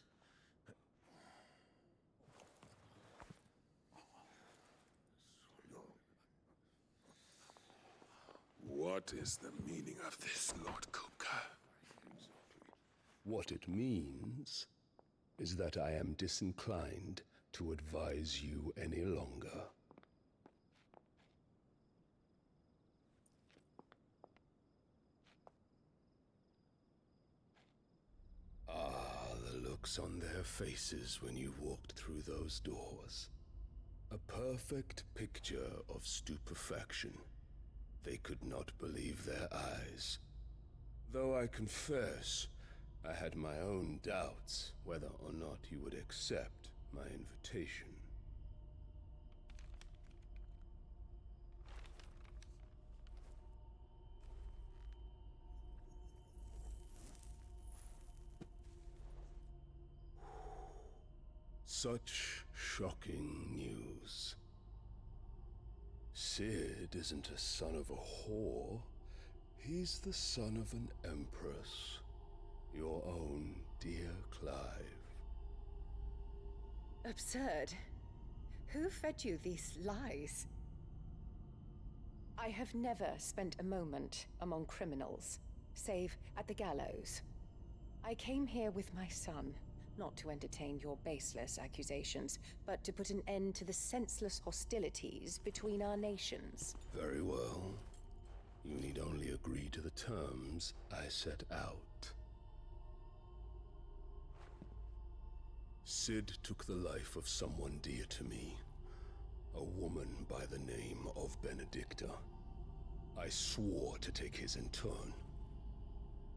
What is the meaning of this, Lord Kupka? What it means is that I am disinclined to advise you any longer. The looks on their faces when you walked through those doors. A perfect picture of stupefaction. They could not believe their eyes. Though I confess, I had my own doubts whether or not you would accept my invitation. Such shocking news. Cid isn't a son of a whore. He's the son of an empress. Your own dear Clive. Absurd. Who fed you these lies? I have never spent a moment among criminals, save at the gallows. I came here with my son, not to entertain your baseless accusations, but to put an end to the senseless hostilities between our nations. Very well. You need only agree to the terms I set out. Cid took the life of someone dear to me, a woman by the name of Benedicta. I swore to take his in turn.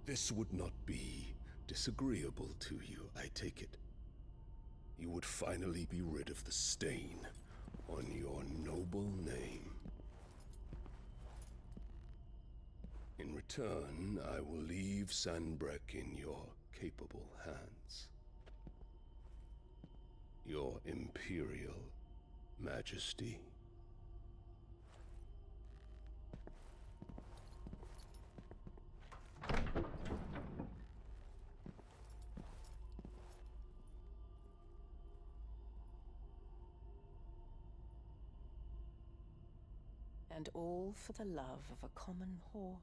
This would not be disagreeable to you, I take it. You would finally be rid of the stain on your noble name. In return, I will leave Sanbreque in your capable hands. Your Imperial Majesty. And all for the love of a common whore.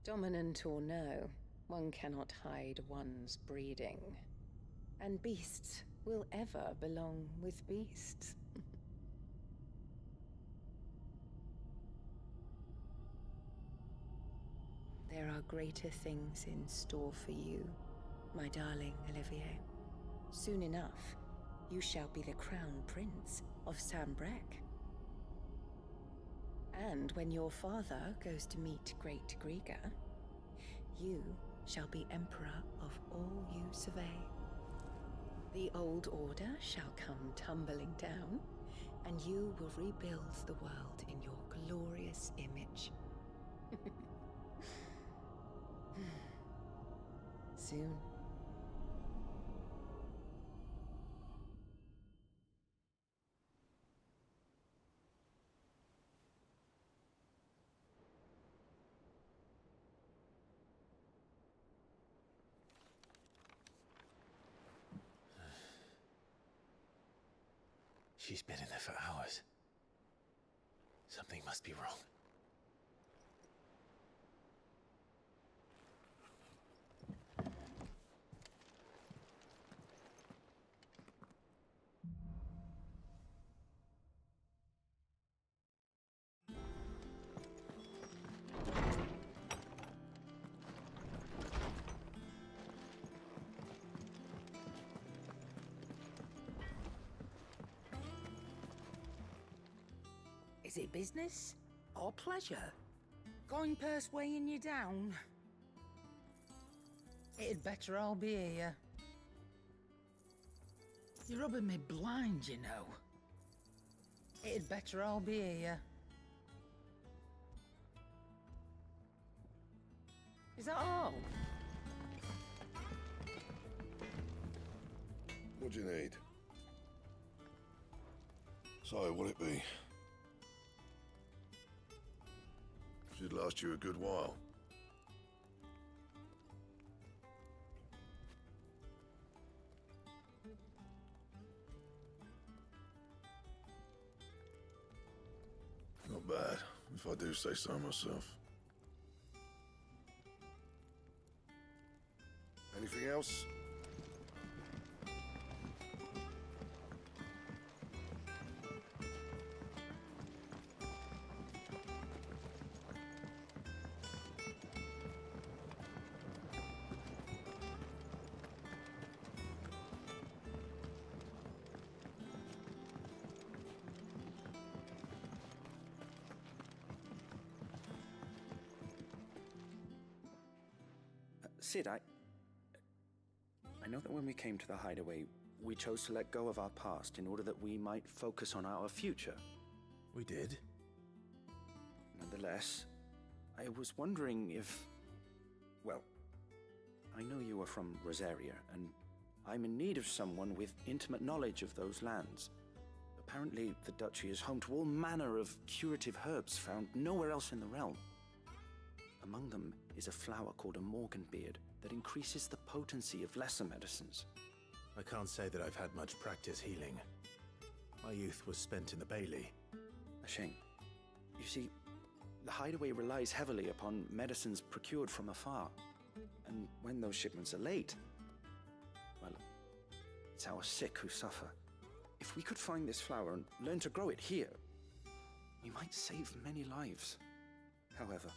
Dominant or no, one cannot hide one's breeding. And beasts will ever belong with beasts. There are greater things in store for you, my darling Olivier. Soon enough, you shall be the crown prince of Sambrec. And when your father goes to meet Great Griga, you shall be emperor of all you survey. The old order shall come tumbling down, and you will rebuild the world in your glorious image. Soon. She's been in there for hours. Something must be wrong. Is it business or pleasure? Coin-purse weighing you down? It'd better all be here. You're rubbing me blind, you know. It'd better all be here. Is that all? What do you need? So, what'll it be? Should last you a good while. Not bad, if I do say so myself. Anything else? Cid, I know that when we came to the hideaway, we chose to let go of our past in order that we might focus on our future. We did? Nonetheless, I was wondering if... Well, I know you are from Rosaria, and I'm in need of someone with intimate knowledge of those lands. Apparently, the Duchy is home to all manner of curative herbs found nowhere else in the realm. Among them is a flower called a Morganbeard that increases the potency of lesser medicines. I can't say that I've had much practice healing. My youth was spent in the Bailey. A shame. You see, the hideaway relies heavily upon medicines procured from afar. And when those shipments are late, well, it's our sick who suffer. If we could find this flower and learn to grow it here, we might save many lives. However,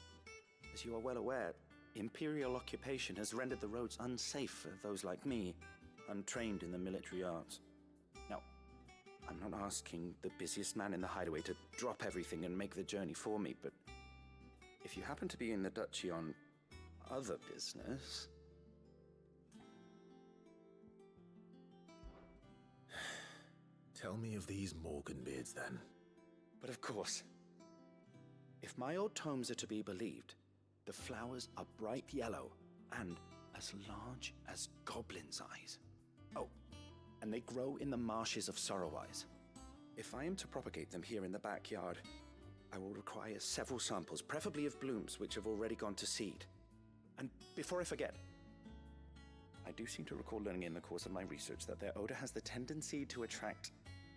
as you are well aware, Imperial occupation has rendered the roads unsafe for those like me, untrained in the military arts. Now, I'm not asking the busiest man in the hideaway to drop everything and make the journey for me, but if you happen to be in the Duchy on other business... Tell me of these Morganbeards, then. But of course. If my old tomes are to be believed, the flowers are bright yellow and as large as goblins' eyes. Oh, and they grow in the marshes of Sorrowwise. If I am to propagate them here in the backyard, I will require several samples, preferably of blooms which have already gone to seed. And before I forget, I do seem to recall learning in the course of my research that their odor has the tendency to attract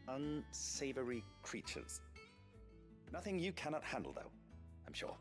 unsavory creatures. Nothing you cannot handle, though, I'm sure.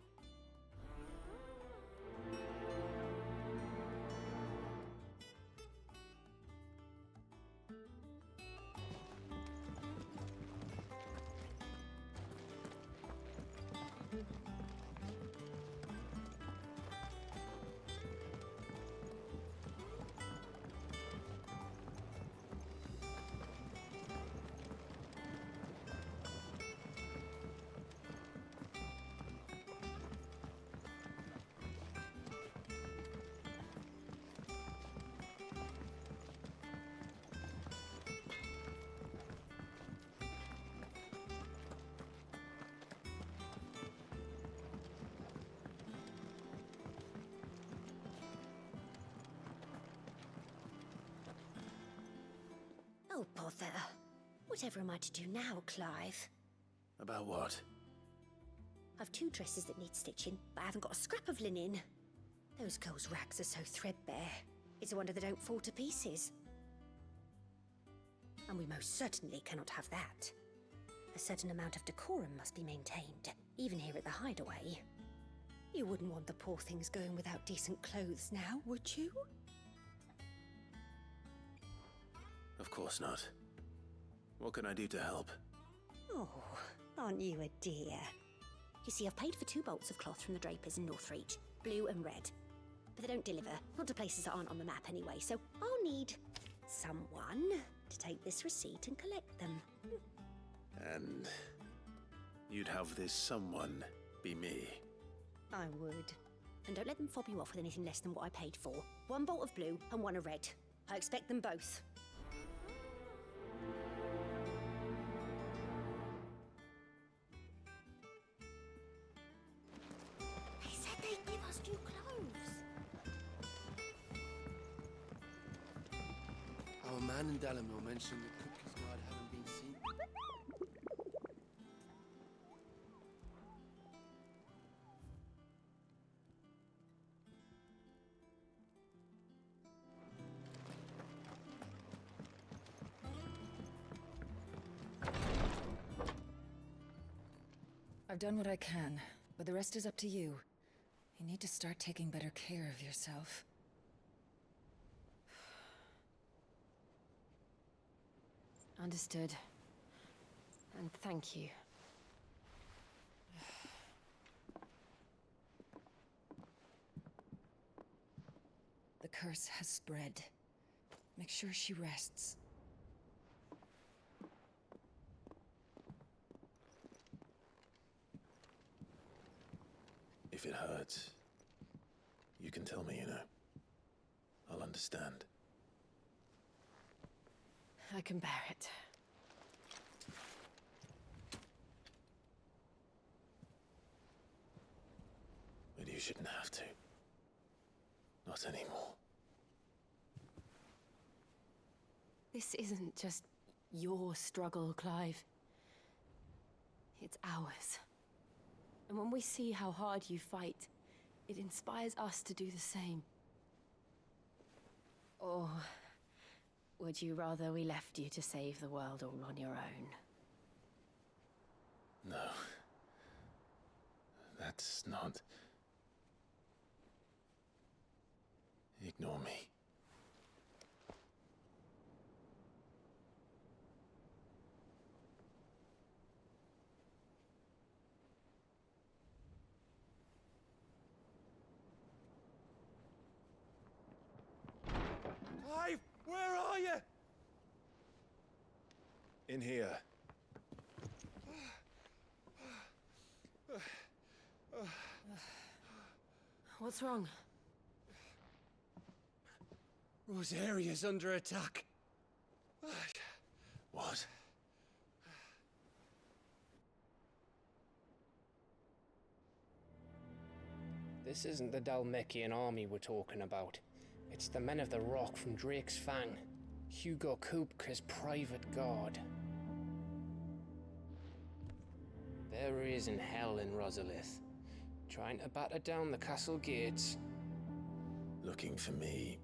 Oh, bother. Whatever am I to do now, Clive? About what? I've 2 dresses that need stitching, but I haven't got a scrap of linen. Those girls' rags are so threadbare. It's a wonder they don't fall to pieces. And we most certainly cannot have that. A certain amount of decorum must be maintained, even here at the Hideaway. You wouldn't want the poor things going without decent clothes now, would you? Of course not. What can I do to help? Oh, aren't you a dear? You see, I've paid for 2 bolts of cloth from the drapers in Northreach, blue and red. But they don't deliver, not to places that aren't on the map anyway, so I'll need someone to take this receipt and collect them. And you'd have this someone be me. I would. And don't let them fob you off with anything less than what I paid for. 1 bolt of blue and 1 of red. I expect them both. They said they'd give us new clothes. Our man in Dalamore mentioned the cook's guard haven't been seen. I've done what I can, but the rest is up to you. You need to start taking better care of yourself. Understood. And thank you. The curse has spread. Make sure she rests. If it hurts, you can tell me, you know. I'll understand. I can bear it. But you shouldn't have to. Not anymore. This isn't just your struggle, Clive. It's ours. And when we see how hard you fight, it inspires us to do the same. Or would you rather we left you to save the world all on your own? No. That's not... Ignore me. Clive, where are you? In here. What's wrong? Rosaria's under attack. What? This isn't the Dhalmekian army we're talking about. It's the men of the Rock from Drake's Fang. Hugo Kupka's private guard. There he is in hell in Rosalith, trying to batter down the castle gates. Looking for me?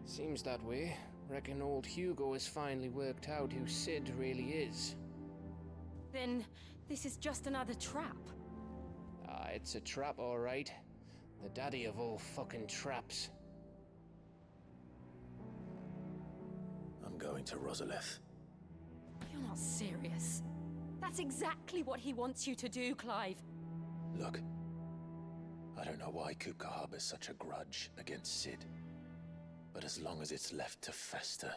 Seems that way. Reckon old Hugo has finally worked out who Sid really is. Then this is just another trap. Ah, it's a trap, all right. The daddy of all fucking traps. I'm going to Rosalith. You're not serious. That's exactly what he wants you to do, Clive. Look, I don't know why Kupka harbors such a grudge against Sid. But as long as it's left to fester,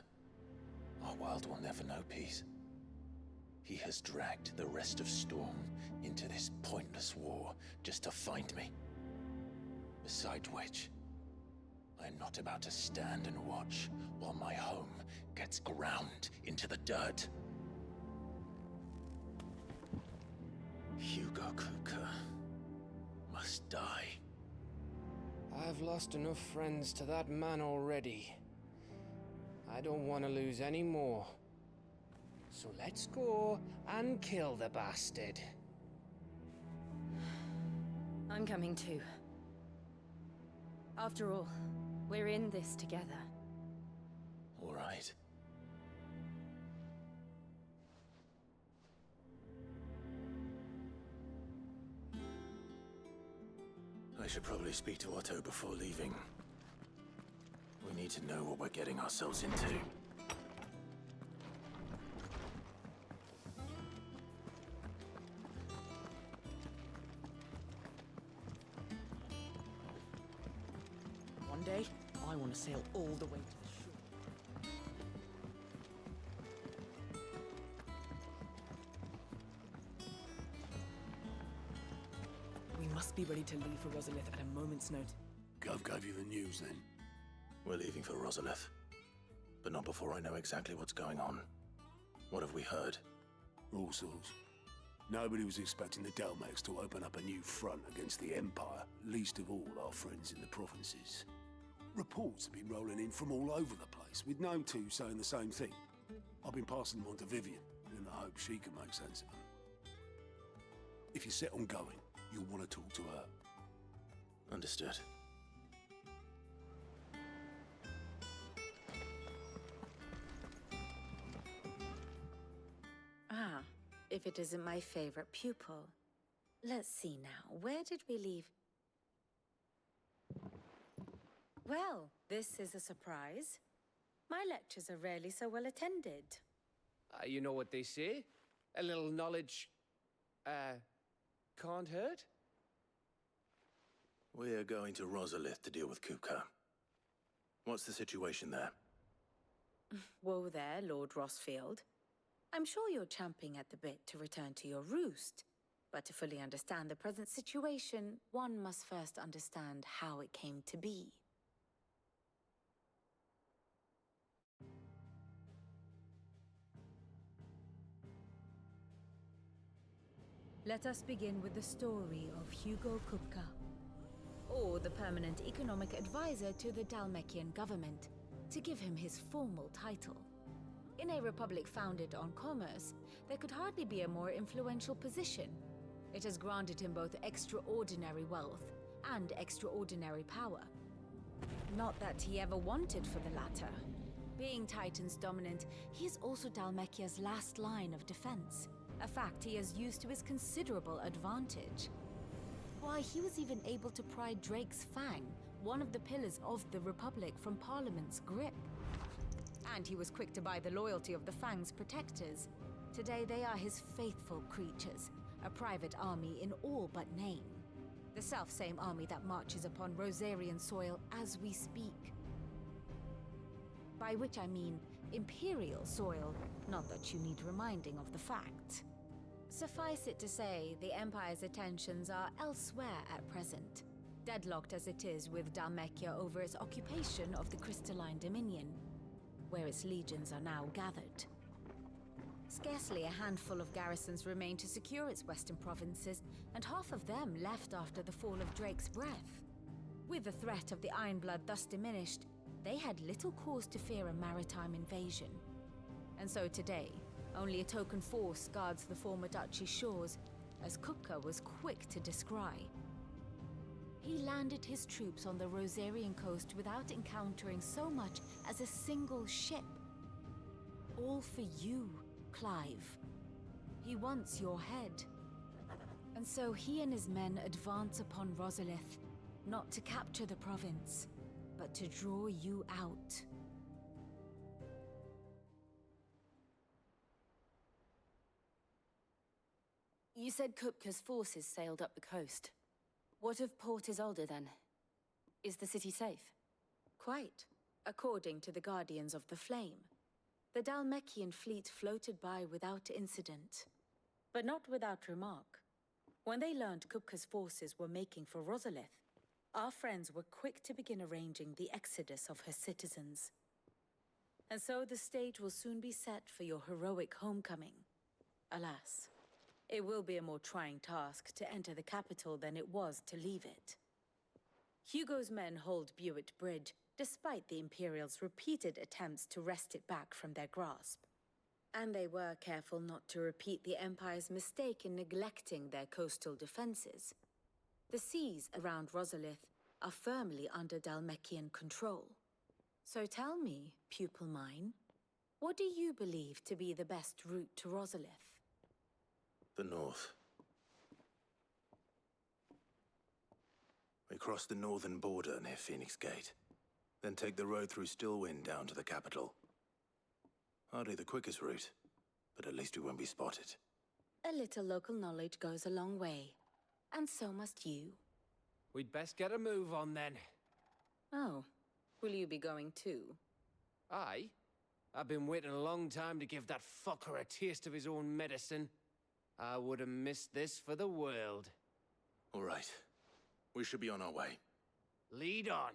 our world will never know peace. He has dragged the rest of Storm into this pointless war just to find me. Besides which, I am not about to stand and watch while my home gets ground into the dirt. Hugo Kupka must die. I've lost enough friends to that man already. I don't want to lose any more. So let's go and kill the bastard. I'm coming too. After all, we're in this together. All right. I should probably speak to Otto before leaving. We need to know what we're getting ourselves into. One day, I want to sail all the way to the shore. We must be ready to leave for Rosalith at a moment's notice. Gov gave you the news, then? We're leaving for Rosalith. But not before I know exactly what's going on. What have we heard? All sorts. Nobody was expecting the Dalmex to open up a new front against the Empire, least of all our friends in the provinces. Reports have been rolling in from all over the place, with no two saying the same thing. I've been passing them on to Vivian, in the hope she can make sense of them. If you're set on going, you'll want to talk to her. Understood. Ah, if it isn't my favorite pupil. Let's see now, where did we leave? Well, this is a surprise. My lectures are rarely so well attended. You know what they say? A little knowledge, can't hurt? We're going to Rosalith to deal with Kupka. What's the situation there? Whoa there, Lord Rossfield. I'm sure you're champing at the bit to return to your roost. But to fully understand the present situation, one must first understand how it came to be. Let us begin with the story of Hugo Kupka, or the permanent economic advisor to the Dalmekian government, to give him his formal title. In a republic founded on commerce, there could hardly be a more influential position. It has granted him both extraordinary wealth and extraordinary power. Not that he ever wanted for the latter. Being Titan's dominant, he is also Dalmekia's last line of defense, a fact he has used to his considerable advantage. Why, he was even able to pry Drake's Fang, one of the pillars of the Republic, from Parliament's grip. And he was quick to buy the loyalty of the Fang's protectors. Today they are his faithful creatures, a private army in all but name. The self-same army that marches upon Rosarian soil as we speak. By which I mean Imperial soil, not that you need reminding of the fact. Suffice it to say, the Empire's attentions are elsewhere at present, deadlocked as it is with Dalmekia over its occupation of the Crystalline Dominion, where its legions are now gathered. Scarcely a handful of garrisons remain to secure its western provinces, and half of them left after the fall of Drake's Breath. With the threat of the Ironblood thus diminished, they had little cause to fear a maritime invasion. And so today, only a token force guards the former duchy's shores, as Kupka was quick to descry. He landed his troops on the Rosarian coast without encountering so much as a single ship. All for you, Clive. He wants your head. And so he and his men advance upon Rosalith, not to capture the province, but to draw you out. You said Kupka's forces sailed up the coast. What of Port Isolde, then? Is the city safe? Quite, according to the Guardians of the Flame. The Dalmekian fleet floated by without incident, but not without remark. When they learned Kupka's forces were making for Rosalith, our friends were quick to begin arranging the exodus of her citizens. And so the stage will soon be set for your heroic homecoming. Alas, it will be a more trying task to enter the capital than it was to leave it. Hugo's men hold Buett Bridge, despite the Imperials' repeated attempts to wrest it back from their grasp. And they were careful not to repeat the Empire's mistake in neglecting their coastal defenses. The seas around Rosalith are firmly under Dhalmekian control. So tell me, pupil mine, what do you believe to be the best route to Rosalith? The north. We cross the northern border near Phoenix Gate, then take the road through Stillwind down to the capital. Hardly the quickest route, but at least we won't be spotted. A little local knowledge goes a long way, and so must you. We'd best get a move on then. Oh, will you be going too? Aye. I've been waiting a long time to give that fucker a taste of his own medicine. I would have missed this for the world. All right. We should be on our way. Lead on.